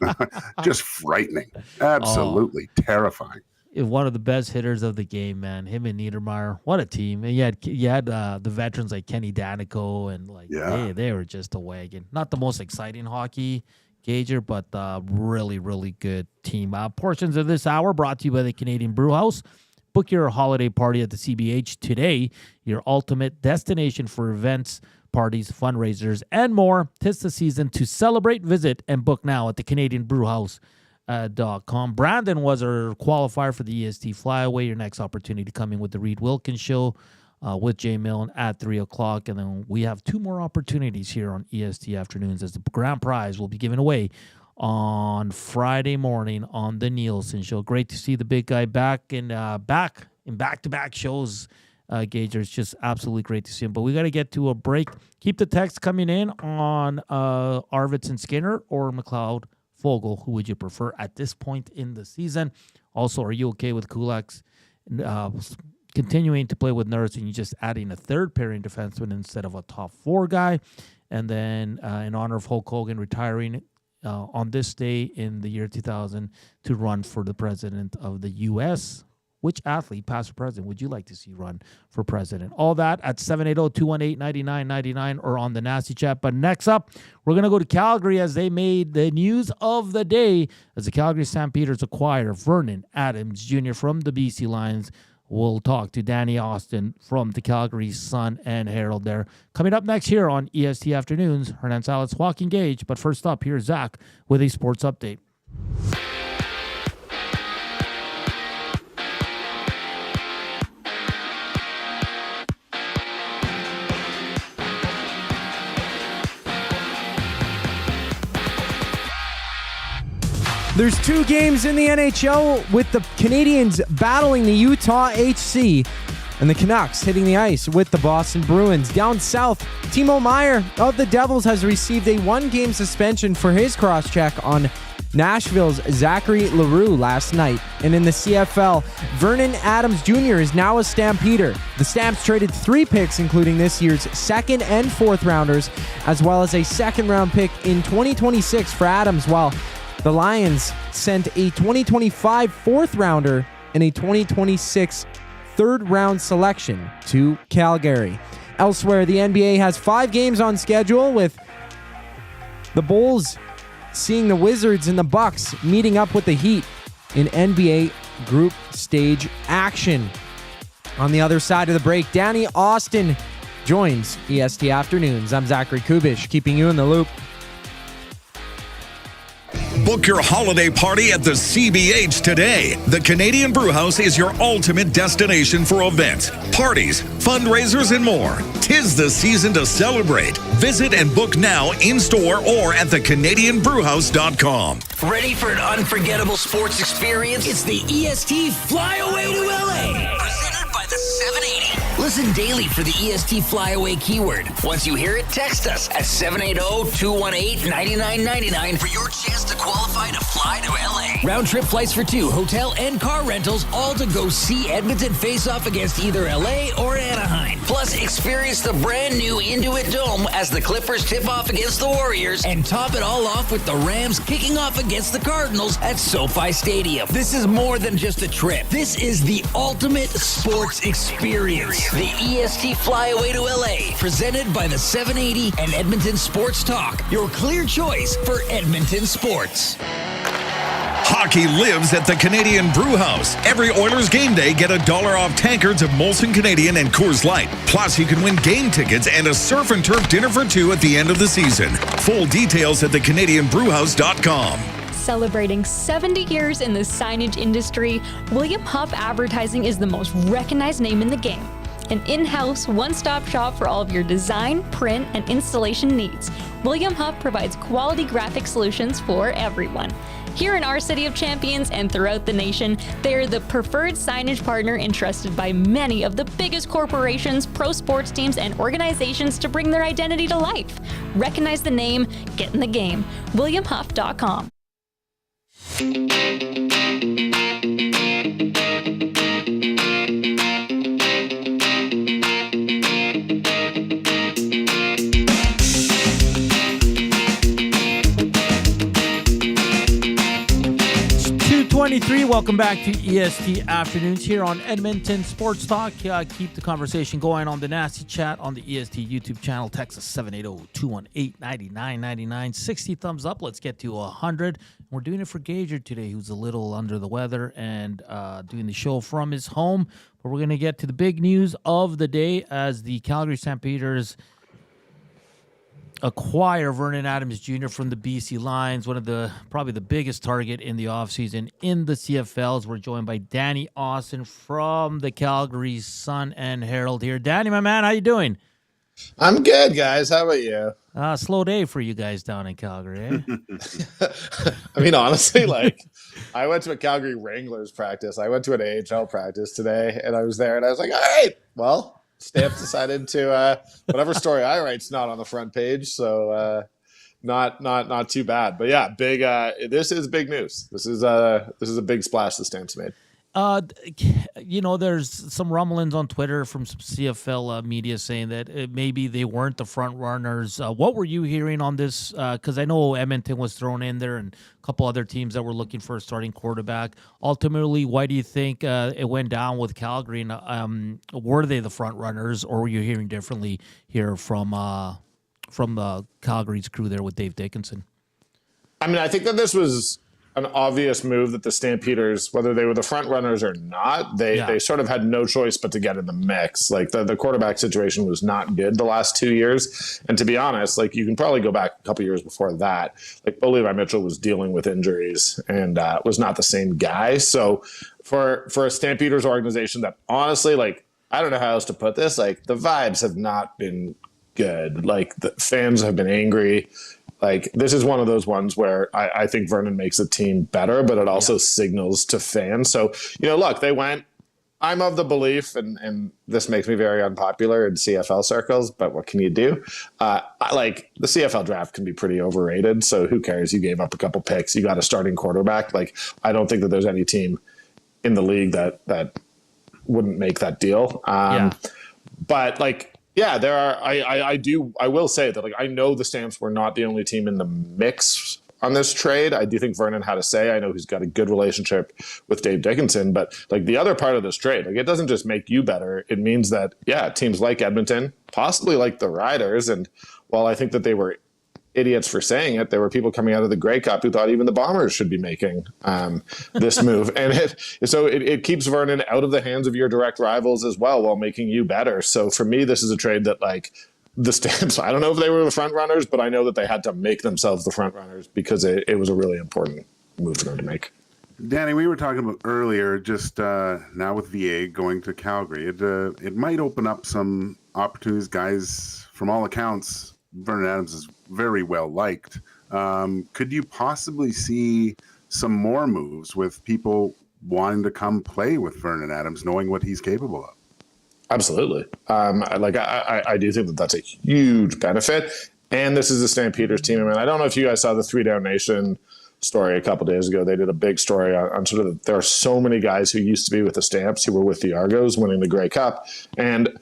Just frightening, absolutely terrifying. One of the best hitters of the game, man. Him and Niedermeyer, what a team! And you had the veterans like Kenny Danico, and they were just a wagon. Not the most exciting hockey, Gager, but really, really good team. Portions of this hour brought to you by the Canadian Brew House. Book your holiday party at the CBH today, your ultimate destination for events, parties, fundraisers, and more. 'Tis the season to celebrate. Visit and book now at thecanadianbrewhouse.com. Brandon was our qualifier for the EST Flyaway. Your next opportunity coming with the Reed Wilkins Show with Jay Milne at 3 o'clock. And then we have 2 more opportunities here on EST Afternoons, as the grand prize will be given away on Friday morning on the Nielsen Show. Great to see the big guy back in back-to-back shows. Gager, it's just absolutely great to see him. But we got to get to a break. Keep the text coming in on Arvidsson Skinner or McLeod Fogle. Who would you prefer at this point in the season? Also, are you okay with Kulak's continuing to play with Nurse and you just adding a third pairing defenseman instead of a top 4 guy? And then in honor of Hulk Hogan retiring on this day in the year 2000 to run for the president of the U.S., which athlete, past or present, would you like to see run for president? All that at 780-218-9999 or on the Nasty Chat. But next up, we're going to go to Calgary as they made the news of the day as the Calgary Stampeders acquire Vernon Adams Jr. from the BC Lions. We'll talk to Danny Austin from the Calgary Sun and Herald there. Coming up next here on EST Afternoons, Hernan Salas, Joaquin Gage. But first up, here's Zach with a sports update. There's 2 games in the NHL with the Canadiens battling the Utah HC and the Canucks hitting the ice with the Boston Bruins. Down south, Timo Meier of the Devils has received a 1-game suspension for his cross-check on Nashville's Zachary LaRue last night. And in the CFL, Vernon Adams Jr. is now a Stampeder. The Stamps traded 3 picks, including this year's 2nd and 4th rounders, as well as a 2nd-round pick in 2026 for Adams, while the Lions sent a 2025 4th rounder and a 2026 3rd-round selection to Calgary. Elsewhere, the NBA has 5 games on schedule, with the Bulls seeing the Wizards and the Bucks meeting up with the Heat in NBA group stage action. On the other side of the break, Danny Austin joins EST Afternoons. I'm Zachary Kubusch, keeping you in the loop. Book your holiday party at the CBH today. The Canadian Brew House is your ultimate destination for events, parties, fundraisers, and more. 'Tis the season to celebrate. Visit and book now in-store or at thecanadianbrewhouse.com. Ready for an unforgettable sports experience? It's the EST Flyaway to LA. Presented by the 780. Listen daily for the EST Flyaway keyword. Once you hear it, text us at 780-218-9999 for your chance to qualify to fly to LA. Round trip flights for 2, hotel and car rentals, all to go see Edmonton face off against either LA or Anaheim. Plus, experience the brand new Intuit Dome as the Clippers tip off against the Warriors, and top it all off with the Rams kicking off against the Cardinals at SoFi Stadium. This is more than just a trip. This is the ultimate sports experience. The EST Flyaway to LA, presented by the 780 and Edmonton Sports Talk. Your clear choice for Edmonton sports. Hockey lives at the Canadian Brew House. Every Oilers game day, get $1 off tankards of Molson Canadian and Coors Light. Plus, you can win game tickets and a surf and turf dinner for two at the end of the season. Full details at thecanadianbrewhouse.com. Celebrating 70 years in the signage industry, William Huff Advertising is the most recognized name in the game. An in-house, one-stop shop for all of your design, print, and installation needs. William Huff provides quality graphic solutions for everyone. Here in our City of Champions and throughout the nation, they are the preferred signage partner entrusted by many of the biggest corporations, pro sports teams, and organizations to bring their identity to life. Recognize the name, get in the game. WilliamHuff.com. 23. Welcome back to EST Afternoons here on Edmonton Sports Talk. Keep the conversation going on the Nasty Chat on the EST YouTube channel. Text us 780-218-9999. 60 thumbs up. Let's get to 100. We're doing it for Gager today, who's a little under the weather and doing the show from his home. But we're going to get to the big news of the day as the Calgary Stampeders acquire Vernon Adams Jr. from the BC Lions, one of probably the biggest target in the offseason in the CFLs. We're joined by Danny Austin from the Calgary Sun and Herald here. Danny, my man, how you doing? I'm good, guys. How about you? Slow day for you guys down in Calgary, eh? I mean, honestly, I went to a Calgary Wranglers practice. I went to an AHL practice today, and I was there, and I was like, all right, well, Stamps decided to whatever story I write's not on the front page, so not too bad. But yeah, big. This is big news. This is a big splash the Stamps made. There's some rumblings on Twitter from some CFL media saying that maybe they weren't the front runners. What were you hearing on this? Because I know Edmonton was thrown in there and a couple other teams that were looking for a starting quarterback. Ultimately, why do you think it went down with Calgary? And were they the front runners, or were you hearing differently here from the Calgary's crew there with Dave Dickinson? I mean, I think that this was an obvious move that the Stampeders, whether they were the front runners or not, they sort of had no choice but to get in the mix. Like the quarterback situation was not good the last 2 years. And to be honest, you can probably go back a couple years before that. Bo Levi Mitchell was dealing with injuries and was not the same guy. So for a Stampeders organization that honestly, I don't know how else to put this, the vibes have not been good. The fans have been angry. This is one of those ones where I think Vernon makes the team better, but it also signals to fans. So, look, they went. I'm of the belief, and this makes me very unpopular in CFL circles, but what can you do? The CFL draft can be pretty overrated, so who cares? You gave up a couple picks. You got a starting quarterback. I don't think that there's any team in the league that wouldn't make that deal. But, yeah, there are. I will say that I know the Stamps were not the only team in the mix on this trade. I do think Vernon had a say. I know he's got a good relationship with Dave Dickinson, but the other part of this trade, it doesn't just make you better. It means that teams like Edmonton, possibly like the Riders, and while I think that they were idiots for saying it, there were people coming out of the Grey Cup who thought even the Bombers should be making this move. And it keeps Vernon out of the hands of your direct rivals as well while making you better. So for me, this is a trade that the Stamps, I don't know if they were the front runners, but I know that they had to make themselves the front runners because it was a really important move for them to make. Danny, we were talking about earlier, just now with VA going to Calgary, it might open up some opportunities. Guys, from all accounts, Vernon Adams is very well liked. Could you possibly see some more moves with people wanting to come play with Vernon Adams, knowing what he's capable of? Absolutely. I do think that that's a huge benefit. And this is the Stampeders team. I mean, I don't know if you guys saw the 3 Down Nation story a couple days ago. They did a big story on sort of there are so many guys who used to be with the Stamps who were with the Argos winning the Grey Cup. And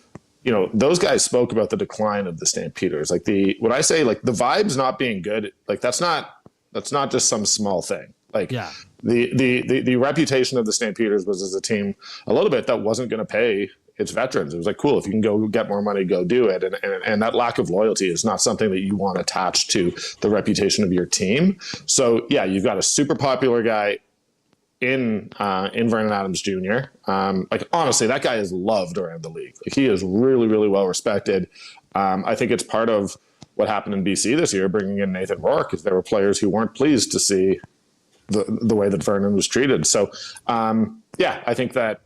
those guys spoke about the decline of the Stampeders. When I say the vibes not being good, that's not just some small thing. The reputation of the Stampeders was as a team a little bit that wasn't going to pay its veterans. It was cool, if you can go get more money, go do it. And that lack of loyalty is not something that you want attached to the reputation of your team. So yeah, you've got a super popular guy in Vernon Adams Jr. Like, honestly, that guy is loved around the league. Like, he is really, really well respected. I think it's part of what happened in BC this year, bringing in Nathan Rourke, because there were players who weren't pleased to see the way that Vernon was treated. So, I think that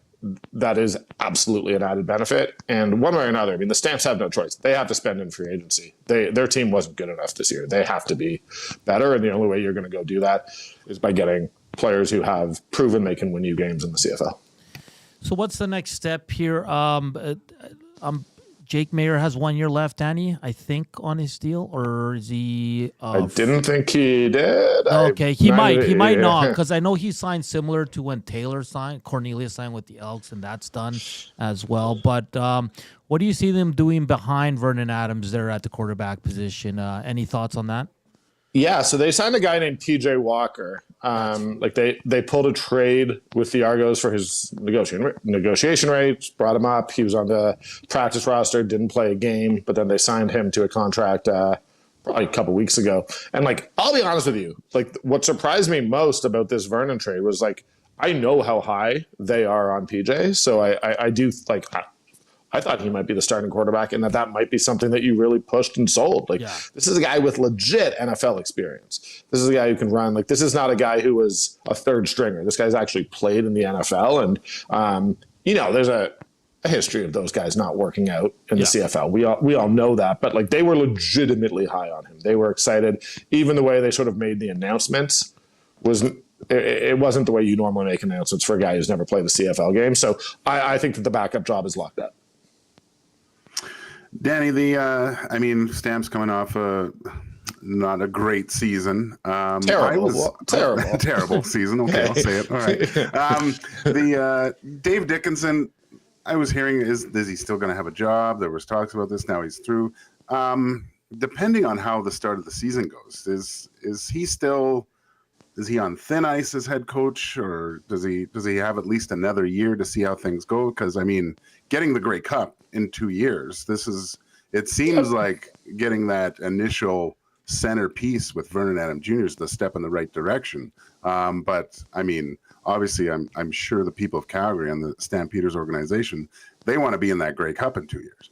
is absolutely an added benefit. And one way or another, I mean, the Stamps have no choice. They have to spend in free agency. Their team wasn't good enough this year. They have to be better, and the only way you're going to go do that is by getting players who have proven they can win you games in the CFL. So what's the next step here? Jake Mayer has 1 year left, Danny, I think, on his deal, or is he? I didn't think he did. Okay, he might not, because I know he signed similar to when Taylor signed, Cornelius signed with the Elks, and that's done as well. But what do you see them doing behind Vernon Adams there at the quarterback position? Any thoughts on that? Yeah, so they signed a guy named TJ Walker. Like they pulled a trade with the Argos for his negotiation rates, brought him up. He was on the practice roster, didn't play a game, but then they signed him to a contract probably a couple weeks ago. And like, I'll be honest with you, like what surprised me most about this Vernon trade was like, I know how high they are on PJ, so I do like. I thought he might be the starting quarterback, and that might be something that you really pushed and sold. Like, This is a guy with legit NFL experience. This is a guy who can run. Like, this is not a guy who was a third stringer. This guy's actually played in the NFL, and there's a history of those guys not working out in the CFL. We all know that, but like they were legitimately high on him. They were excited. Even the way they sort of made the announcements was. It wasn't the way you normally make announcements for a guy who's never played a CFL game. So I think that the backup job is locked up. Danny, Stamps coming off not a great season. Terrible season. Okay, I'll say it. All right. Dave Dickinson, I was hearing, is he still going to have a job? There was talks about this. Now he's through. Depending on how the start of the season goes, is he on thin ice as head coach, or does he have at least another year to see how things go? Because getting the Grey Cup in 2 years, it seems like getting that initial centerpiece with Vernon Adams Jr. is the step in the right direction. But obviously, I'm sure the people of Calgary and the Stampeders organization, they want to be in that Grey Cup in 2 years.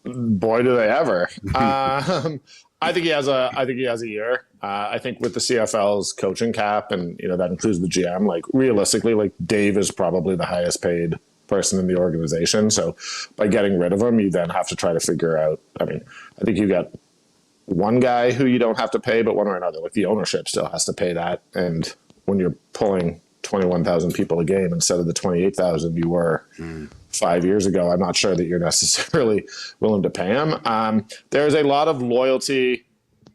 Boy, do they ever! I think he has a year. I think with the CFL's coaching cap, and that includes the GM. Like realistically, like Dave is probably the highest paid person in the organization. So by getting rid of him, you then have to try to figure out. I think you got one guy who you don't have to pay, but one or another. Like the ownership still has to pay that. And when you're pulling 21,000 people a game instead of the 28,000 you were 5 years ago, I'm not sure that you're necessarily willing to pay him. There's a lot of loyalty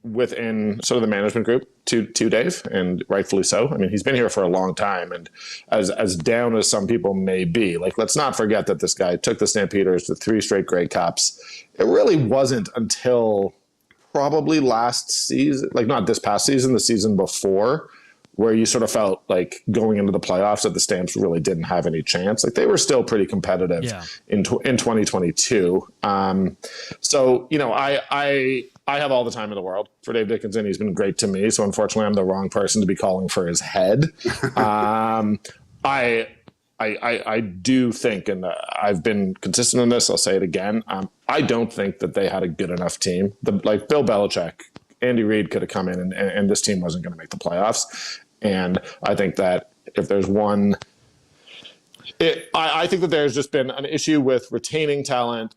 within sort of the management group to Dave, and rightfully so. He's been here for a long time, and as down as some people may be, like, let's not forget that this guy took the Stampeders to 3 straight Grey Cups. It really wasn't until probably last season, like not this past season, the season before, where you sort of felt like going into the playoffs that the Stamps really didn't have any chance. Like they were still pretty competitive in 2022. So, I have all the time in the world for Dave Dickinson. He's been great to me. So unfortunately, I'm the wrong person to be calling for his head. I do think, and I've been consistent on this, I'll say it again. I don't think that they had a good enough team. Like Bill Belichick, Andy Reid could have come in and this team wasn't going to make the playoffs. And I think that if there's one, I think that there's just been an issue with retaining talent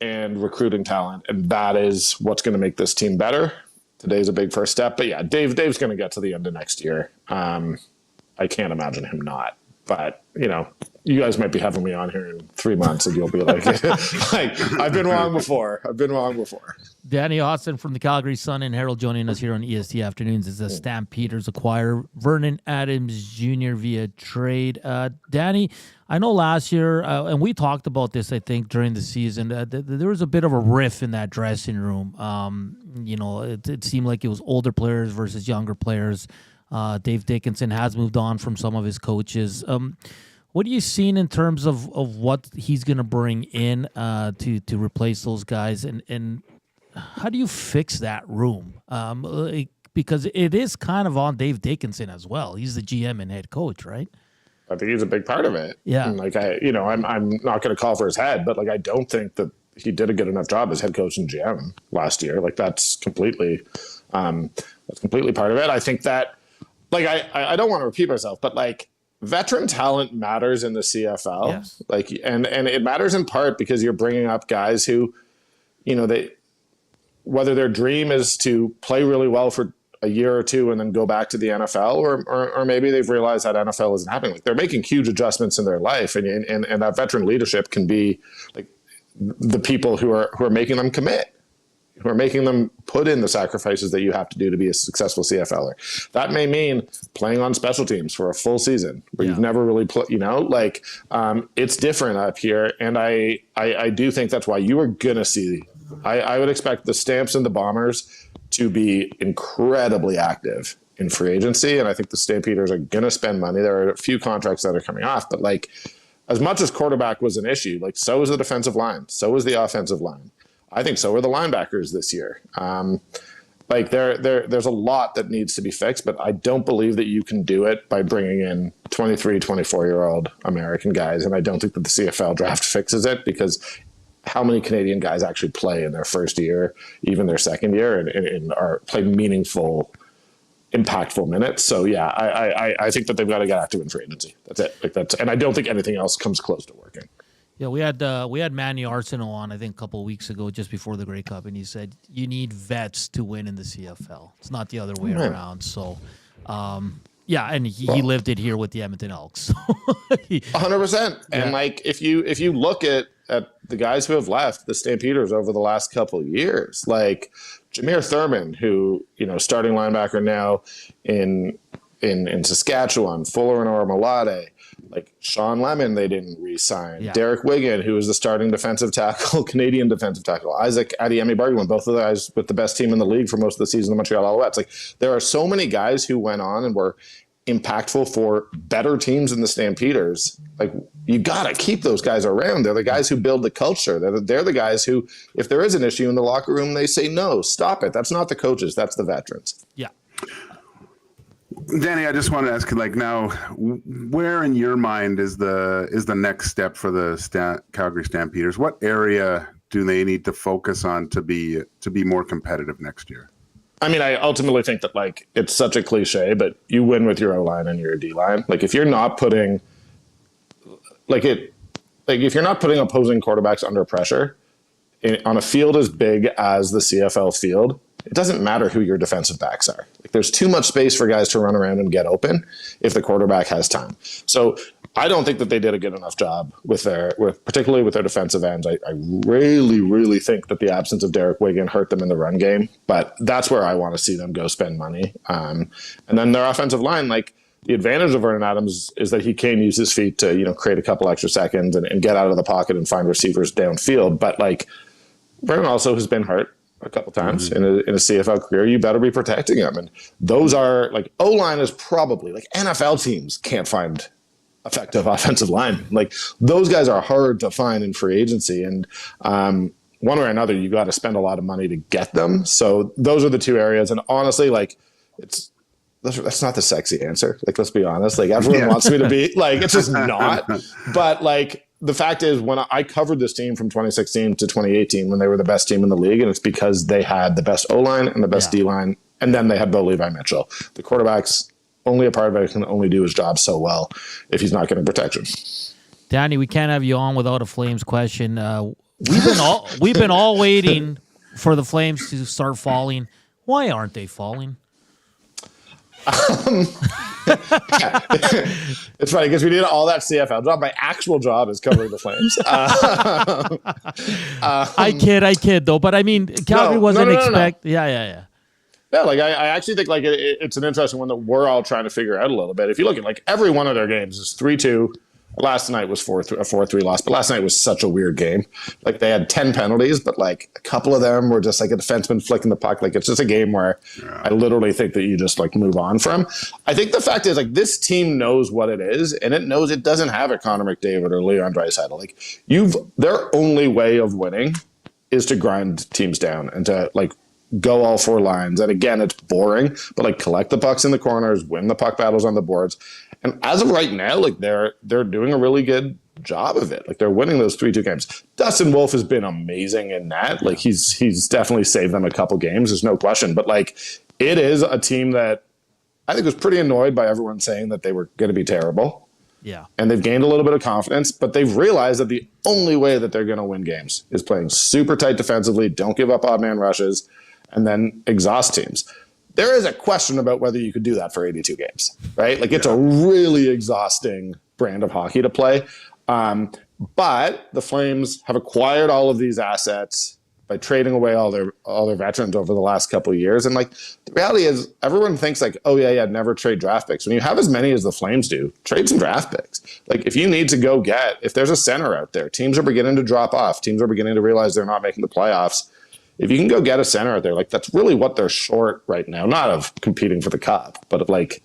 and recruiting talent, and that is what's going to make this team better. Today's a big first step, but yeah, Dave's going to get to the end of next year. I can't imagine him not, but you guys might be having me on here in 3 months and you'll be like, I've been wrong before. Danny Austin from the Calgary Sun and Herald joining us here on EST Afternoons as the Stampeders acquire Vernon Adams Jr. via trade. Danny, I know last year, and we talked about this, I think, during the season, there was a bit of a riff in that dressing room. It seemed like it was older players versus younger players. Dave Dickinson has moved on from some of his coaches. What are you seeing in terms of what he's going to bring in to replace those guys, and how do you fix that room? because it is kind of on Dave Dickinson as well. He's the GM and head coach, right? I think he's a big part of it. Yeah. And I'm not going to call for his head, but I don't think that he did a good enough job as head coach and GM last year. That's completely part of it. I think that, I don't want to repeat myself, but veteran talent matters in the CFL. Yes. And it matters in part because you're bringing up guys who, whether their dream is to play really well for a year or two and then go back to the NFL, or maybe they've realized that NFL isn't happening. They're making huge adjustments in their life, and that veteran leadership can be the people who are making them commit, who are making them put in the sacrifices that you have to do to be a successful CFLer. That may mean playing on special teams for a full season where you've never really played, it's different up here. And I do think that's why you are going to see, I would expect the Stamps and the Bombers to be incredibly active in free agency. And I think the Stampeders are going to spend money. There are a few contracts that are coming off, but as much as quarterback was an issue, so is the defensive line. So is the offensive line. I think so are the linebackers this year. There's a lot that needs to be fixed, but I don't believe that you can do it by bringing in 23, 24-year-old American guys. And I don't think that the CFL draft fixes it, because how many Canadian guys actually play in their first year, even their second year, and are play meaningful, impactful minutes. So yeah, I think that they've got to get active in free agency. That's it. And I don't think anything else comes close to working. Yeah, we had Manny Arsenault on, I think, a couple of weeks ago, just before the Grey Cup, and he said you need vets to win in the CFL. It's not the other way around. So, and he lived it here with the Edmonton Elks. 100%. And if you look at the guys who have left the Stampeders over the last couple of years, Jameer Thurman, who starting linebacker now in Saskatchewan, Fuller and Ormalade. Sean Lemon, they didn't re-sign. Yeah. Derek Wigan, who was the starting defensive tackle, Canadian defensive tackle. Isaac Adiemi-Bargwin, both of the guys with the best team in the league for most of the season, the Montreal Alouettes. There are so many guys who went on and were impactful for better teams than the Stampeders. You got to keep those guys around. They're the guys who build the culture. They're the guys who, if there is an issue in the locker room, they say, no, stop it. That's not the coaches. That's the veterans. Yeah. Danny, I just want to ask you, now, where in your mind is the next step for the Calgary Stampeders? What area do they need to focus on to be more competitive next year? I mean, I ultimately think that it's such a cliche, but you win with your O-line and your D-line. If you're not putting if you're not putting opposing quarterbacks under pressure on a field as big as the CFL field, it doesn't matter who your defensive backs are. There's too much space for guys to run around and get open if the quarterback has time. So I don't think that they did a good enough job particularly with their defensive ends. I really, really think that the absence of Derek Wigan hurt them in the run game, but that's where I want to see them go spend money. And then their offensive line, the advantage of Vernon Adams is that he can use his feet to, create a couple extra seconds and get out of the pocket and find receivers downfield. But Vernon also has been hurt a couple times in a CFL career. You better be protecting him. And those are O-line is probably NFL teams can't find effective offensive line. Those guys are hard to find in free agency. And one way or another, you got to spend a lot of money to get them. So those are the two areas. And honestly, that's not the sexy answer. Let's be honest. Everyone wants me to be it's just not. But the fact is, when I covered this team from 2016 to 2018, when they were the best team in the league, and it's because they had the best O-line and the best D-line, and then they had Bo Levi Mitchell. The quarterback's only a part of it, can only do his job so well if he's not getting protection. Danny, we can't have you on without a Flames question. We've been all waiting for the Flames to start falling. Why aren't they falling? It's funny because we did all that CFL job. My actual job is covering the Flames. I kid though. But I mean, Calgary wasn't expect. Yeah. Yeah, I actually think it's an interesting one that we're all trying to figure out a little bit. If you look at every one of their games is 3-2. Last night was 4-3 loss, but last night was such a weird game. They had 10 penalties, but a couple of them were just a defenseman flicking the puck. It's just a game where I literally think that you just move on from. I think the fact is this team knows what it is, and it knows it doesn't have a Connor McDavid or Leon Draisaitl. Their only way of winning is to grind teams down and to go all four lines. And again, it's boring, but like collect the pucks in the corners, win the puck battles on the boards. And as of right now, like they're doing a really good job of it. Like they're winning those 3-2 games. Dustin Wolf has been amazing in that. Like he's definitely saved them a couple games. There's no question. But like it is a team that I think was pretty annoyed by everyone saying that they were going to be terrible. Yeah. And they've gained a little bit of confidence, but they've realized that the only way that they're going to win games is playing super tight defensively, don't give up odd man rushes, and then exhaust teams. There is a question about whether you could do that for 82 games, right? Like it's a really exhausting brand of hockey to play. But the Flames have acquired all of these assets by trading away all their veterans over the last couple of years. And like the reality is everyone thinks like, oh yeah, never trade draft picks. When you have as many as the Flames do, trade some draft picks. Like if you need to go if there's a center out there, teams are beginning to drop off. Teams are beginning to realize they're not making the playoffs. If you can go get a center out there, like that's really what they're short right now, not of competing for the cup, but of like,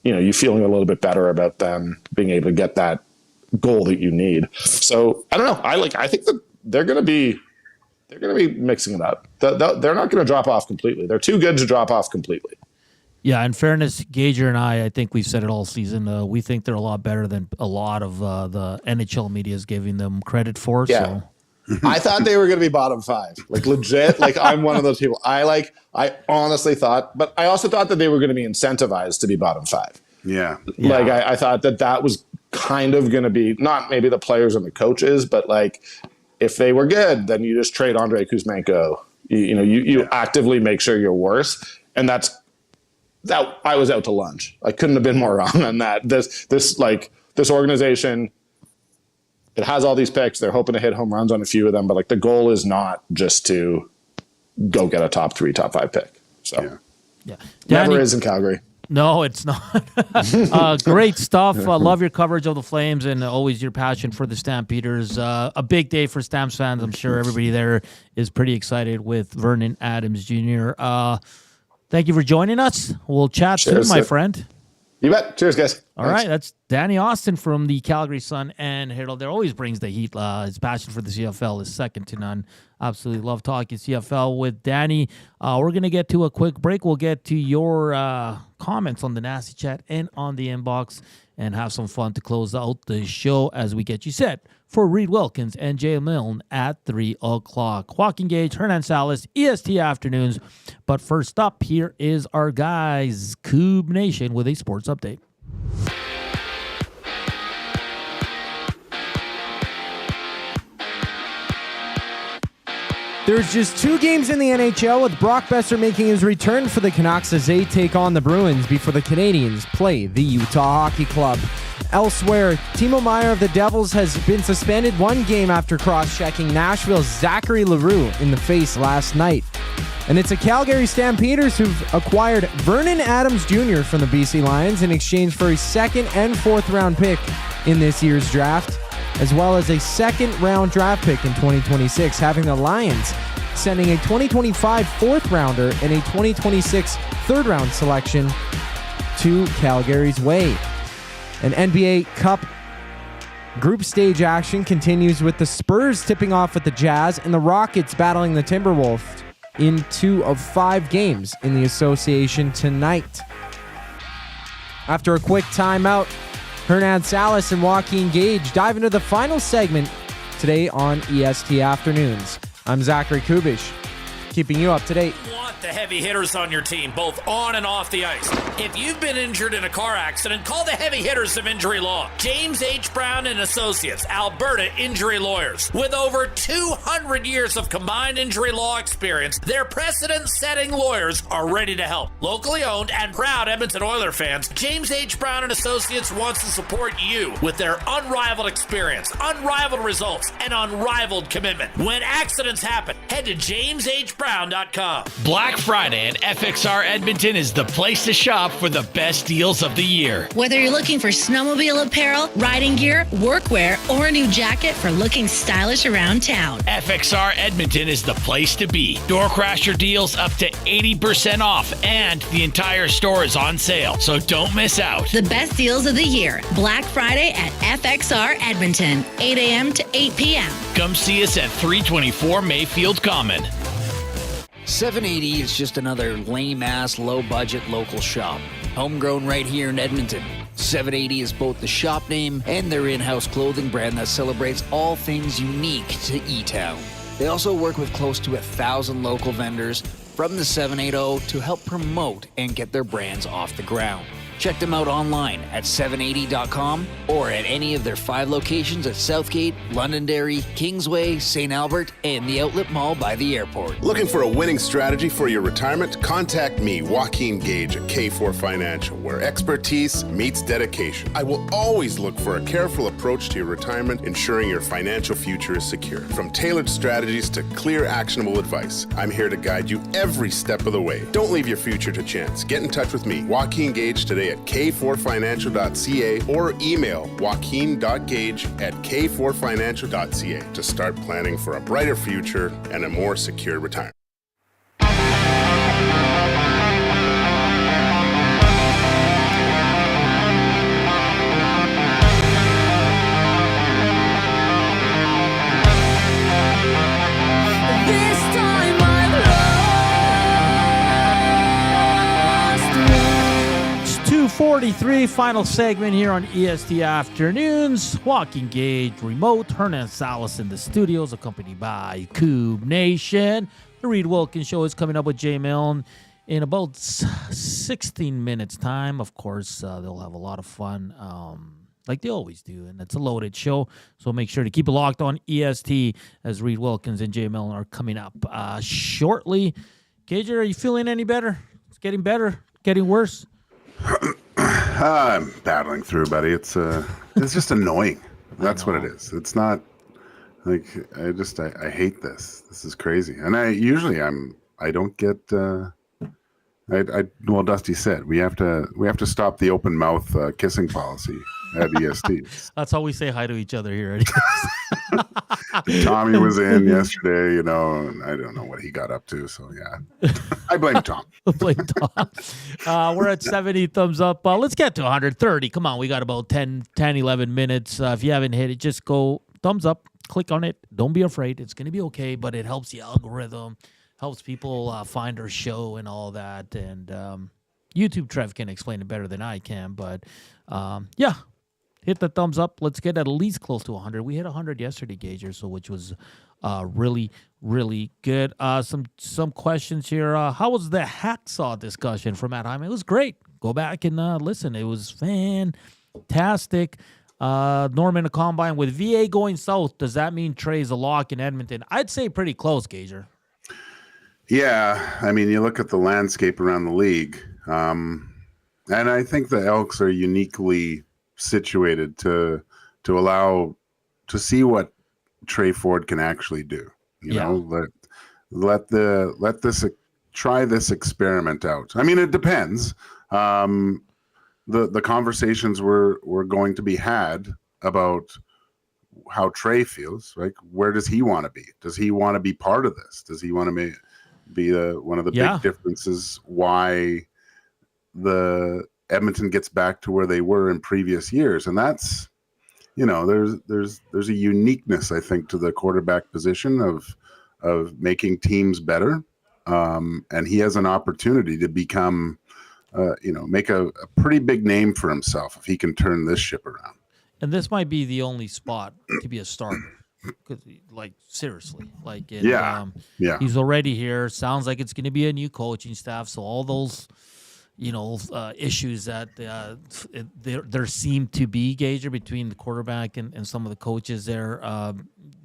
you feeling a little bit better about them being able to get that goal that you need. So I don't know. I think that they're going to be mixing it up. They're not going to drop off completely. They're too good to drop off completely. Yeah, in fairness, Gager and I think we've said it all season. We think they're a lot better than a lot of the NHL media is giving them credit for. Yeah. So. I thought they were going to be bottom 5, like legit. Like I'm one of those people. I honestly thought, but I also thought that they were going to be incentivized to be bottom 5. Yeah. Like I thought that was kind of going to be not maybe the players and the coaches, but like if they were good, then you just trade Andrei Kuzmenko. You actively make sure you're worse, and that I was out to lunch. I couldn't have been more wrong on that. This organization, it has all these picks. They're hoping to hit home runs on a few of them, but like the goal is not just to go get a top 3, top 5 pick. So yeah. Never is in Calgary. No, it's not. Great stuff. Love your coverage of the Flames and always your passion for the Stampeders. A big day for Stamps fans. I'm sure everybody there is pretty excited with Vernon Adams Jr. Thank you for joining us. We'll chat soon, my friend. You bet. Cheers, guys. All right, that's Danny Austin from the Calgary Sun and Herald. There always brings the heat. His passion for the CFL is second to none. Absolutely love talking CFL with Danny. We're going to get to a quick break. We'll get to your comments on the Nasty Chat and on the inbox and have some fun to close out the show as we get you set for Reed Wilkins and Jay Milne at 3 o'clock. Joaquin Gage, Hernan Salas, EST Afternoons. But first up, here is our guys, Coob Nation, with a sports update. There's just 2 games in the NHL with Brock Besser making his return for the Canucks as they take on the Bruins before the Canadians play the Utah Hockey Club. Elsewhere, Timo Meier of the Devils has been suspended 1 game after cross-checking Nashville's Zachary LaRue in the face last night. And it's the Calgary Stampeders who've acquired Vernon Adams Jr. from the BC Lions in exchange for a 2nd and 4th round pick in this year's draft, as well as a 2nd round draft pick in 2026, having the Lions sending a 2025 4th rounder and a 2026 3rd round selection to Calgary's way. An NBA Cup group stage action continues with the Spurs tipping off with the Jazz and the Rockets battling the Timberwolves in 2 of 5 games in the association tonight. After a quick timeout, Hernan Salas and Joaquin Gage dive into the final segment today on EST Afternoons. I'm Zachary Kubusch, keeping you up to date. The heavy hitters on your team, both on and off the ice. If you've been injured in a car accident, call the heavy hitters of injury law. James H. Brown and Associates, Alberta Injury Lawyers. With over 200 years of combined injury law experience, their precedent-setting lawyers are ready to help. Locally owned and proud Edmonton Oilers fans, James H. Brown and Associates wants to support you with their unrivaled experience, unrivaled results, and unrivaled commitment. When accidents happen, head to jameshbrown.com. Black Friday at FXR Edmonton is the place to shop for the best deals of the year. Whether you're looking for snowmobile apparel, riding gear, workwear, or a new jacket for looking stylish around town, FXR Edmonton is the place to be. Door crasher deals up to 80% off, and the entire store is on sale, so don't miss out. The best deals of the year. Black Friday at FXR Edmonton, 8 a.m. to 8 p.m. Come see us at 324 Mayfield Common. 780 is just another lame-ass, low-budget local shop. Homegrown right here in Edmonton. 780 is both the shop name and their in-house clothing brand that celebrates all things unique to E-Town. They also work with close to 1,000 local vendors from the 780 to help promote and get their brands off the ground. Check them out online at 780.com or at any of their 5 locations at Southgate, Londonderry, Kingsway, St. Albert, and the Outlet Mall by the airport. Looking for a winning strategy for your retirement? Contact me, Joaquin Gage at K4 Financial, where expertise meets dedication. I will always look for a careful approach to your retirement, ensuring your financial future is secure. From tailored strategies to clear, actionable advice, I'm here to guide you every step of the way. Don't leave your future to chance. Get in touch with me, Joaquin Gage, today at k4financial.ca or email joaquin.gage@k4financial.ca to start planning for a brighter future and a more secure retirement. This time I've It's 2:43, final segment here on EST Afternoons. Joaquin Gage remote, Hernan Salas in the studios, accompanied by Cube Nation. The Reed Wilkins Show is coming up with Jay Milne in about 16 minutes time. Of course, they'll have a lot of fun, like they always do, and it's a loaded show, so make sure to keep it locked on EST as Reed Wilkins and Jay Milne are coming up shortly. Gage, are you feeling any better? It's getting better, getting worse? I'm battling through, buddy. It's just annoying. That's what it is. It's not like I hate this. This is crazy. And I don't get. Well, Dusty said we have to stop the open mouth kissing policy at EST. That's how we say hi to each other here. Tommy was in yesterday, and I don't know what he got up to. So yeah, I blame Tom. We're at 70 thumbs up. Let's get to 130. Come on, we got about 10, 11 minutes. If you haven't hit it, just go thumbs up, click on it. Don't be afraid. It's going to be okay, but it helps the algorithm, helps people find our show and all that. And YouTube Trev can explain it better than I can. But yeah, hit the thumbs up. Let's get at least close to 100. We hit 100 yesterday, Gager, so which was really, really good. Some questions here. How was the Hacksaw discussion from Matt Hyman? It was great. Go back and listen. It was fantastic. Norman, a combine with VA going south. Does that mean Tre's a lock in Edmonton? I'd say pretty close, Gager. Yeah, I mean, you look at the landscape around the league, and I think the Elks are uniquely situated to allow to see what Tre Ford can actually do. You know, try this experiment out. I mean, it depends. The conversations were going to be had about how Tre feels. Like, where does he want to be? Does he want to be part of this? Does he want to be one of the big differences why the Edmonton gets back to where they were in previous years? And that's, there's a uniqueness, I think, to the quarterback position of making teams better. And he has an opportunity to become, make a pretty big name for himself if he can turn this ship around. And this might be the only spot to be a starter. Like, seriously. Like, he's already here. Sounds like it's going to be a new coaching staff. So all those, issues that there seem to be, Gager, between the quarterback and some of the coaches there,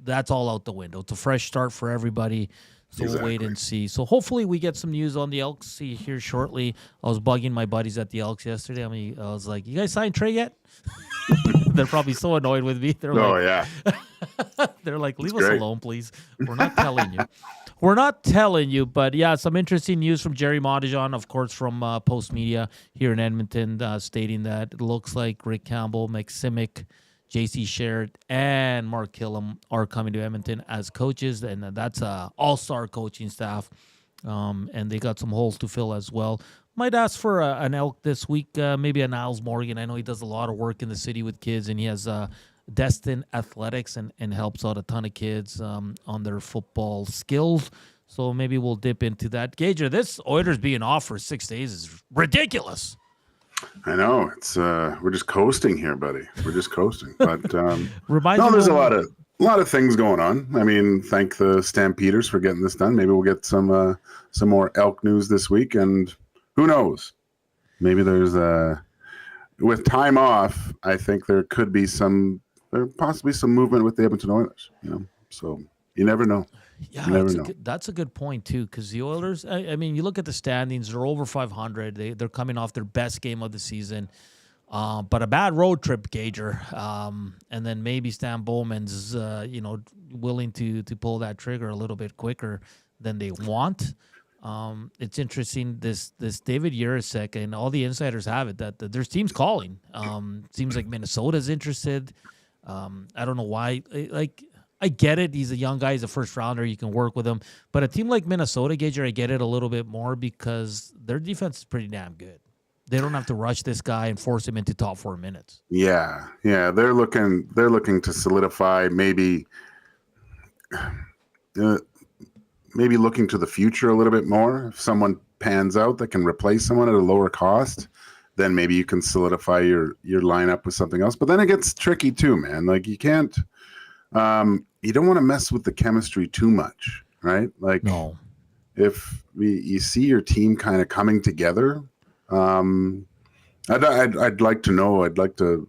that's all out the window. It's a fresh start for everybody. So we'll wait and see. So hopefully we get some news on the Elks here shortly. I was bugging my buddies at the Elks yesterday. I was like, you guys signed Tre yet? They're probably so annoyed with me. They're they're like, leave us alone, please. We're not telling you. We're not telling you. But yeah, some interesting news from Jerry Montajon, of course, from Post Media here in Edmonton, stating that it looks like Rick Campbell, McSimic, J.C. Sherritt, and Mark Killam are coming to Edmonton as coaches, and that's a all-star coaching staff. And they got some holes to fill as well. Might ask for an Elk this week, maybe a Niles Morgan. I know he does a lot of work in the city with kids, and he has Destin Athletics and helps out a ton of kids on their football skills. So maybe we'll dip into that. Gager, this Oilers being off for 6 days is ridiculous. I know it's we're just coasting here, buddy. We're just coasting. But there's a lot of things going on. I mean, thank the Stampeders for getting this done. Maybe we'll get some more Elk news this week, and who knows? Maybe there's with time off. I think there could be possibly some movement with the Edmonton Oilers. So you never know. Yeah, that's a good point too, because the Oilers, I mean, you look at the standings, they're over 500. They're coming off their best game of the season, but a bad road trip, Gager, and then maybe Stan Bowman's, willing to pull that trigger a little bit quicker than they want. It's interesting, this David Jurasek, and all the insiders have it, that there's teams calling. Seems like Minnesota's interested. I don't know why, I get it. He's a young guy. He's a first rounder. You can work with him. But a team like Minnesota, Gager, I get it a little bit more because their defense is pretty damn good. They don't have to rush this guy and force him into top 4 minutes. Yeah. They're looking to solidify, maybe looking to the future a little bit more. If someone pans out that can replace someone at a lower cost, then maybe you can solidify your lineup with something else. But then it gets tricky too, man. Like you can't. You don't want to mess with the chemistry too much, right? Like, no. If you see your team kind of coming together, I'd like to know. I'd like to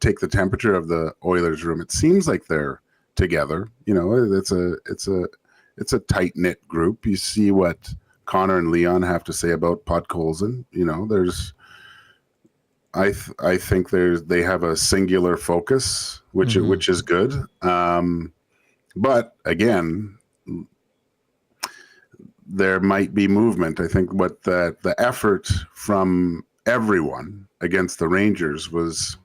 take the temperature of the Oilers room. It seems like they're together. It's a tight knit group. You see what Connor and Leon have to say about Podkolzin. I think they have a singular focus, which is good. But again, there might be movement. I think what the effort from everyone against the Rangers was,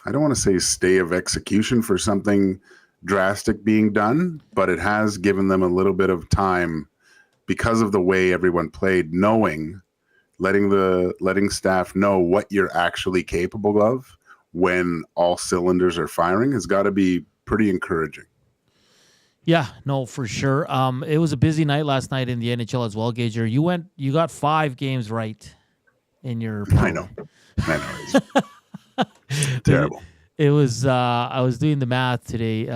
I don't want to say stay of execution for something drastic being done, but it has given them a little bit of time because of the way everyone played, letting staff know what you're actually capable of when all cylinders are firing has got to be pretty encouraging. Yeah, no, for sure. It was a busy night last night in the NHL as well, Gager. You got 5 games right in your. I know. Terrible. It was. I was doing the math today.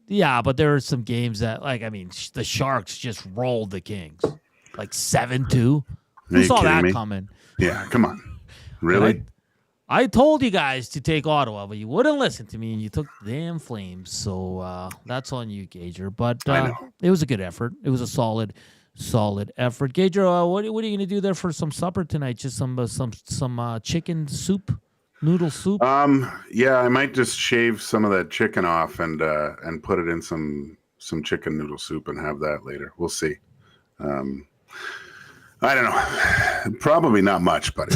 Yeah, but there were some games that, the Sharks just rolled the Kings, 7-2. Who saw that coming? Yeah, come on. Really? I told you guys to take Ottawa, but you wouldn't listen to me, and you took the damn Flames. So that's on you, Gager. But it was a good effort. It was a solid effort. Gager, what are you going to do there for some supper tonight? Just some chicken soup, noodle soup? Yeah, I might just shave some of that chicken off and put it in some chicken noodle soup and have that later. We'll see. I don't know. Probably not much, buddy.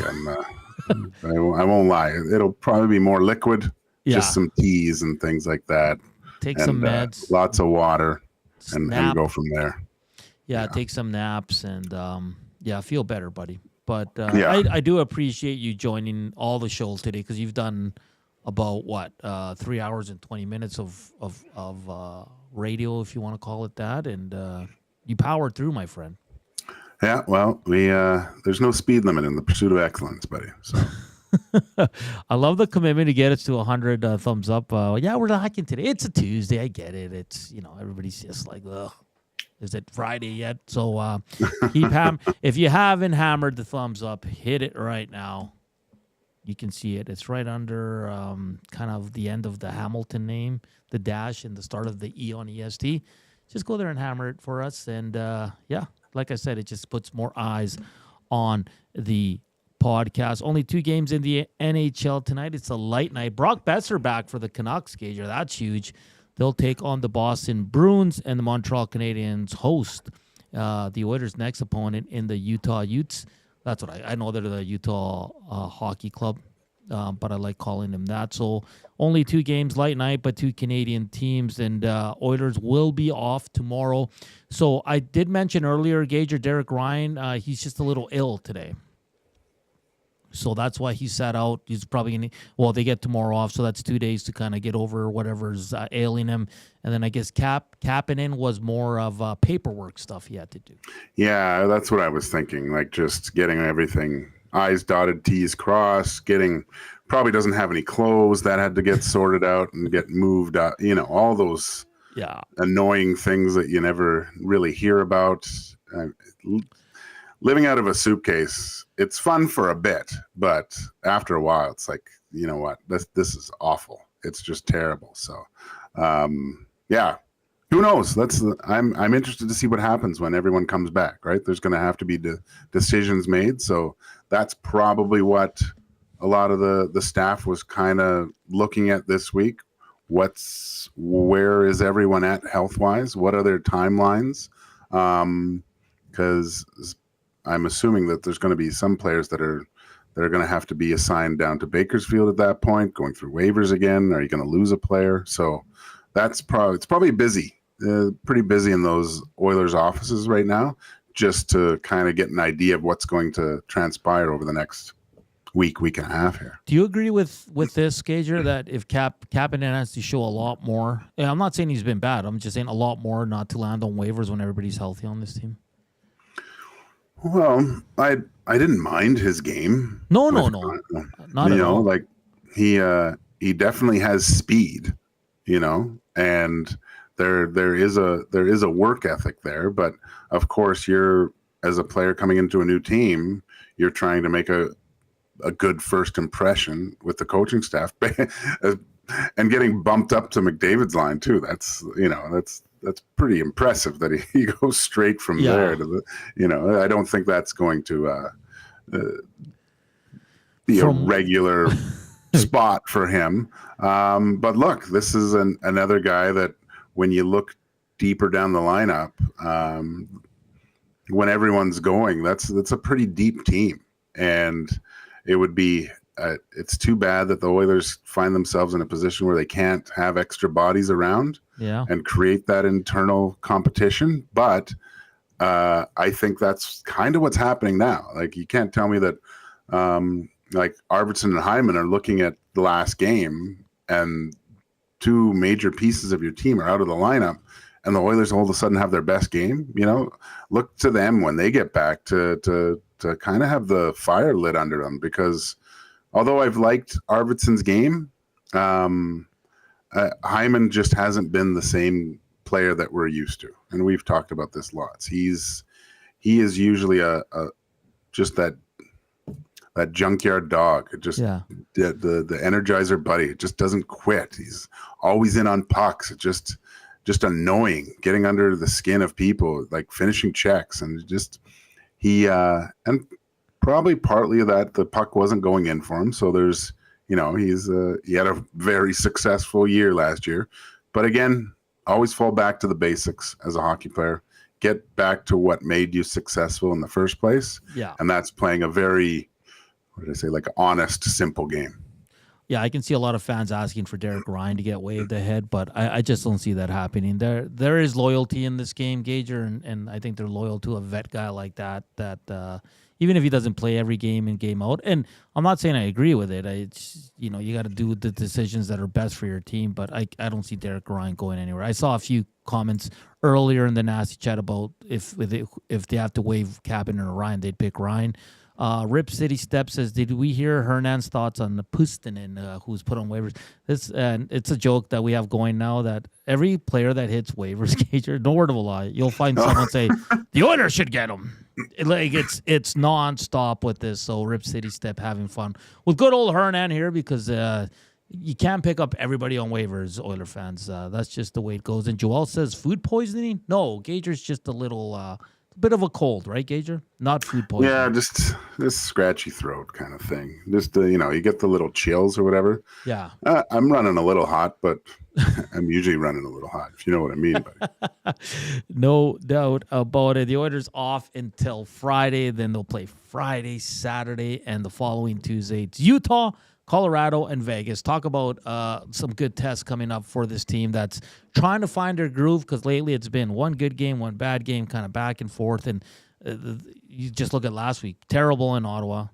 I won't lie. It'll probably be more liquid, just some teas and things like that. Take some meds. Lots of water, and go from there. Yeah, take some naps and feel better, buddy. But I do appreciate you joining all the shows today because you've done about 3 hours and 20 minutes of radio, if you want to call it that, and you powered through, my friend. Yeah, well, there's no speed limit in the pursuit of excellence, buddy. So. I love the commitment to get us to 100 thumbs up. Yeah, we're lacking today. It's a Tuesday. I get it. It's, everybody's just like, ugh, is it Friday yet? So if you haven't hammered the thumbs up, hit it right now. You can see it. It's right under kind of the end of the Hamilton name, the dash and the start of the E on EST. Just go there and hammer it for us. And like I said, it just puts more eyes on the podcast. Only 2 games in the NHL tonight. It's a light night. Brock Besser back for the Canucks, Gager. That's huge. They'll take on the Boston Bruins, and the Montreal Canadiens host the Oilers' next opponent in the Utah Utes. That's what I know. They're the Utah Hockey Club, but I like calling them that. So only 2 games, light night, but 2 Canadian teams, and Oilers will be off tomorrow. So I did mention earlier, Gager, Derek Ryan, he's just a little ill today. So that's why he sat out. He's probably going to, they get tomorrow off, so that's 2 days to kind of get over whatever's ailing him. And then I guess Kapanen was more of paperwork stuff he had to do. Yeah, that's what I was thinking. Like just getting everything I's dotted, T's crossed, probably doesn't have any clothes that had to get sorted out and get moved out. All those annoying things that you never really hear about. Living out of a suitcase, it's fun for a bit, but after a while, it's like, you know what, this is awful. It's just terrible. So, who knows? I'm interested to see what happens when everyone comes back. Right? There's going to have to be decisions made. So that's probably what a lot of the staff was kind of looking at this week. Where is everyone at health wise? What are their timelines? Because I'm assuming that there's going to be some players that are going to have to be assigned down to Bakersfield at that point, going through waivers again. Are you going to lose a player? So it's probably busy, pretty busy in those Oilers offices right now, just to kind of get an idea of what's going to transpire over the next week and a half here. Do you agree with this, Gager, that if Kapanen has to show a lot more? I'm not saying he's been bad. I'm just saying a lot more not to land on waivers when everybody's healthy on this team. Well, I didn't mind his game. No. Not at all. Like he definitely has speed, and there is a work ethic there, but of course you're, as a player coming into a new team, you're trying to make a good first impression with the coaching staff and getting bumped up to McDavid's line too. That's pretty impressive that he goes straight from there to I don't think that's going to be a regular spot for him. But look, this is another guy that when you look deeper down the lineup, when everyone's going, that's a pretty deep team. And it would be it's too bad that the Oilers find themselves in a position where they can't have extra bodies around and create that internal competition. But I think that's kind of what's happening now. Like, you can't tell me that like Arvidsson and Hyman are looking at the last game and two major pieces of your team are out of the lineup and the Oilers all of a sudden have their best game. Look to them when they get back to kind of have the fire lit under them, because although I've liked Arvidsson's game, Hyman just hasn't been the same player that we're used to, and we've talked about this lots. He is usually a just that junkyard dog. It just the Energizer buddy. It just doesn't quit. He's always in on pucks. It just annoying, getting under the skin of people, like finishing checks, and and probably partly of that the puck wasn't going in for him. So there's he had a very successful year last year, but again, always fall back to the basics as a hockey player. Get back to what made you successful in the first place. Yeah. And that's playing a very, honest, simple game. Yeah, I can see a lot of fans asking for Derek Ryan to get waved ahead, but I just don't see that happening. There is loyalty in this game, Gager, and I think they're loyal to a vet guy like that even if he doesn't play every game in, game out. And I'm not saying I agree with it. You got to do the decisions that are best for your team, but I don't see Derek Ryan going anywhere. I saw a few comments earlier in the Nasty Chat about if they have to waive Kapanen or Ryan, they'd pick Ryan. Rip City Step says, did we hear Hernan's thoughts on the Puustinen, who's put on waivers? It's a joke that we have going now that every player that hits waivers, Gager, no word of a lie, you'll find someone say, the Oilers should get him. It's nonstop with this. So Rip City Step having fun with good old Hernan here, because you can't pick up everybody on waivers, Oiler fans. That's just the way it goes. And Joel says, food poisoning? No, Gager's just a little... bit of a cold, right, Gager? Not food poisoning. Yeah, just this scratchy throat kind of thing. Just you get the little chills or whatever. Yeah. I'm running a little hot, but I'm usually running a little hot, if you know what I mean. No doubt about it. The Oilers off until Friday. Then they'll play Friday, Saturday, and the following Tuesday. It's Utah, Colorado, and Vegas. Talk about some good tests coming up for this team that's trying to find their groove, because lately it's been one good game, one bad game, kind of back and forth. And you just look at last week, terrible in Ottawa.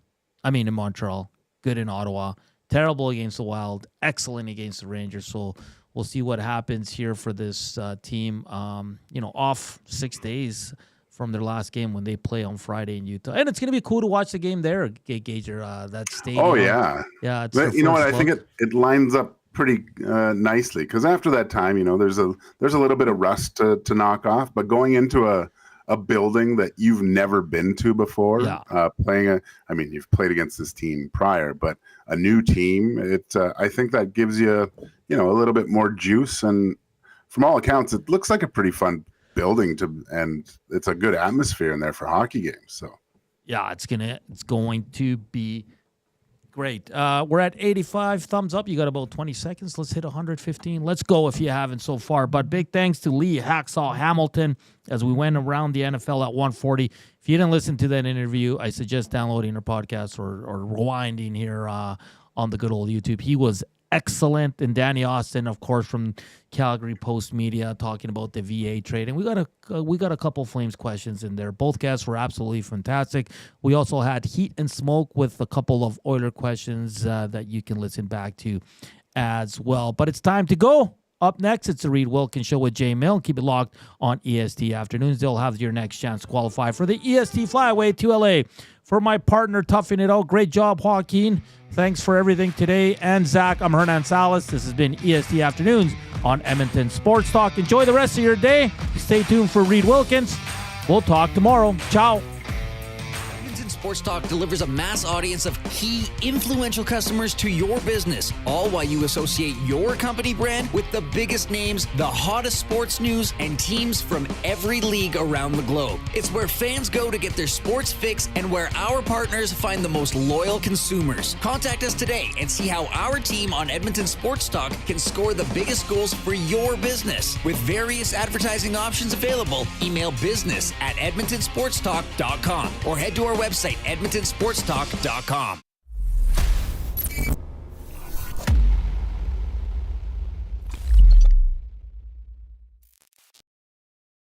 in Montreal, good in Ottawa, terrible against the Wild, excellent against the Rangers. So we'll see what happens here for this team. Off 6 days from their last game when they play on Friday in Utah. And it's going to be cool to watch the game there, Gager, that stadium. Oh, yeah. Yeah. But you know what? I think it lines up pretty nicely, because after that time, there's a little bit of rust to knock off, but going into a building that you've never been to before, you've played against this team prior, but a new team, I think that gives you, a little bit more juice. And from all accounts, it looks like a pretty fun building and it's a good atmosphere in there for hockey games. So yeah, it's going to be great. We're at 85 thumbs up. You got about 20 seconds. Let's hit 115. Let's go if you haven't so far. But big thanks to Lee Hacksaw Hamilton as we went around the NFL at 140. If you didn't listen to that interview, I suggest downloading our podcast or rewinding here on the good old YouTube. He was excellent. And Danny Austin, of course, from Calgary Post Media, talking about the VA trade. And we got a couple Flames questions in there. Both guests were absolutely fantastic. We also had Heat and Smoke with a couple of Oiler questions that you can listen back to as well. But it's time to go. Up next, it's the Reed Wilkins Show with Jay Mill. Keep it locked on EST Afternoons. They'll have your next chance to qualify for the EST Flyaway to LA. For my partner, toughing it out, great job, Joaquin. Thanks for everything today. And Zach, I'm Hernan Salas. This has been EST Afternoons on Edmonton Sports Talk. Enjoy the rest of your day. Stay tuned for Reed Wilkins. We'll talk tomorrow. Ciao. Sports Talk delivers a mass audience of key, influential customers to your business, all while you associate your company brand with the biggest names, the hottest sports news, and teams from every league around the globe. It's where fans go to get their sports fix and where our partners find the most loyal consumers. Contact us today and see how our team on Edmonton Sports Talk can score the biggest goals for your business. With various advertising options available, email business@edmontonsportstalk.com or head to our website, edmontonsportstalk.com.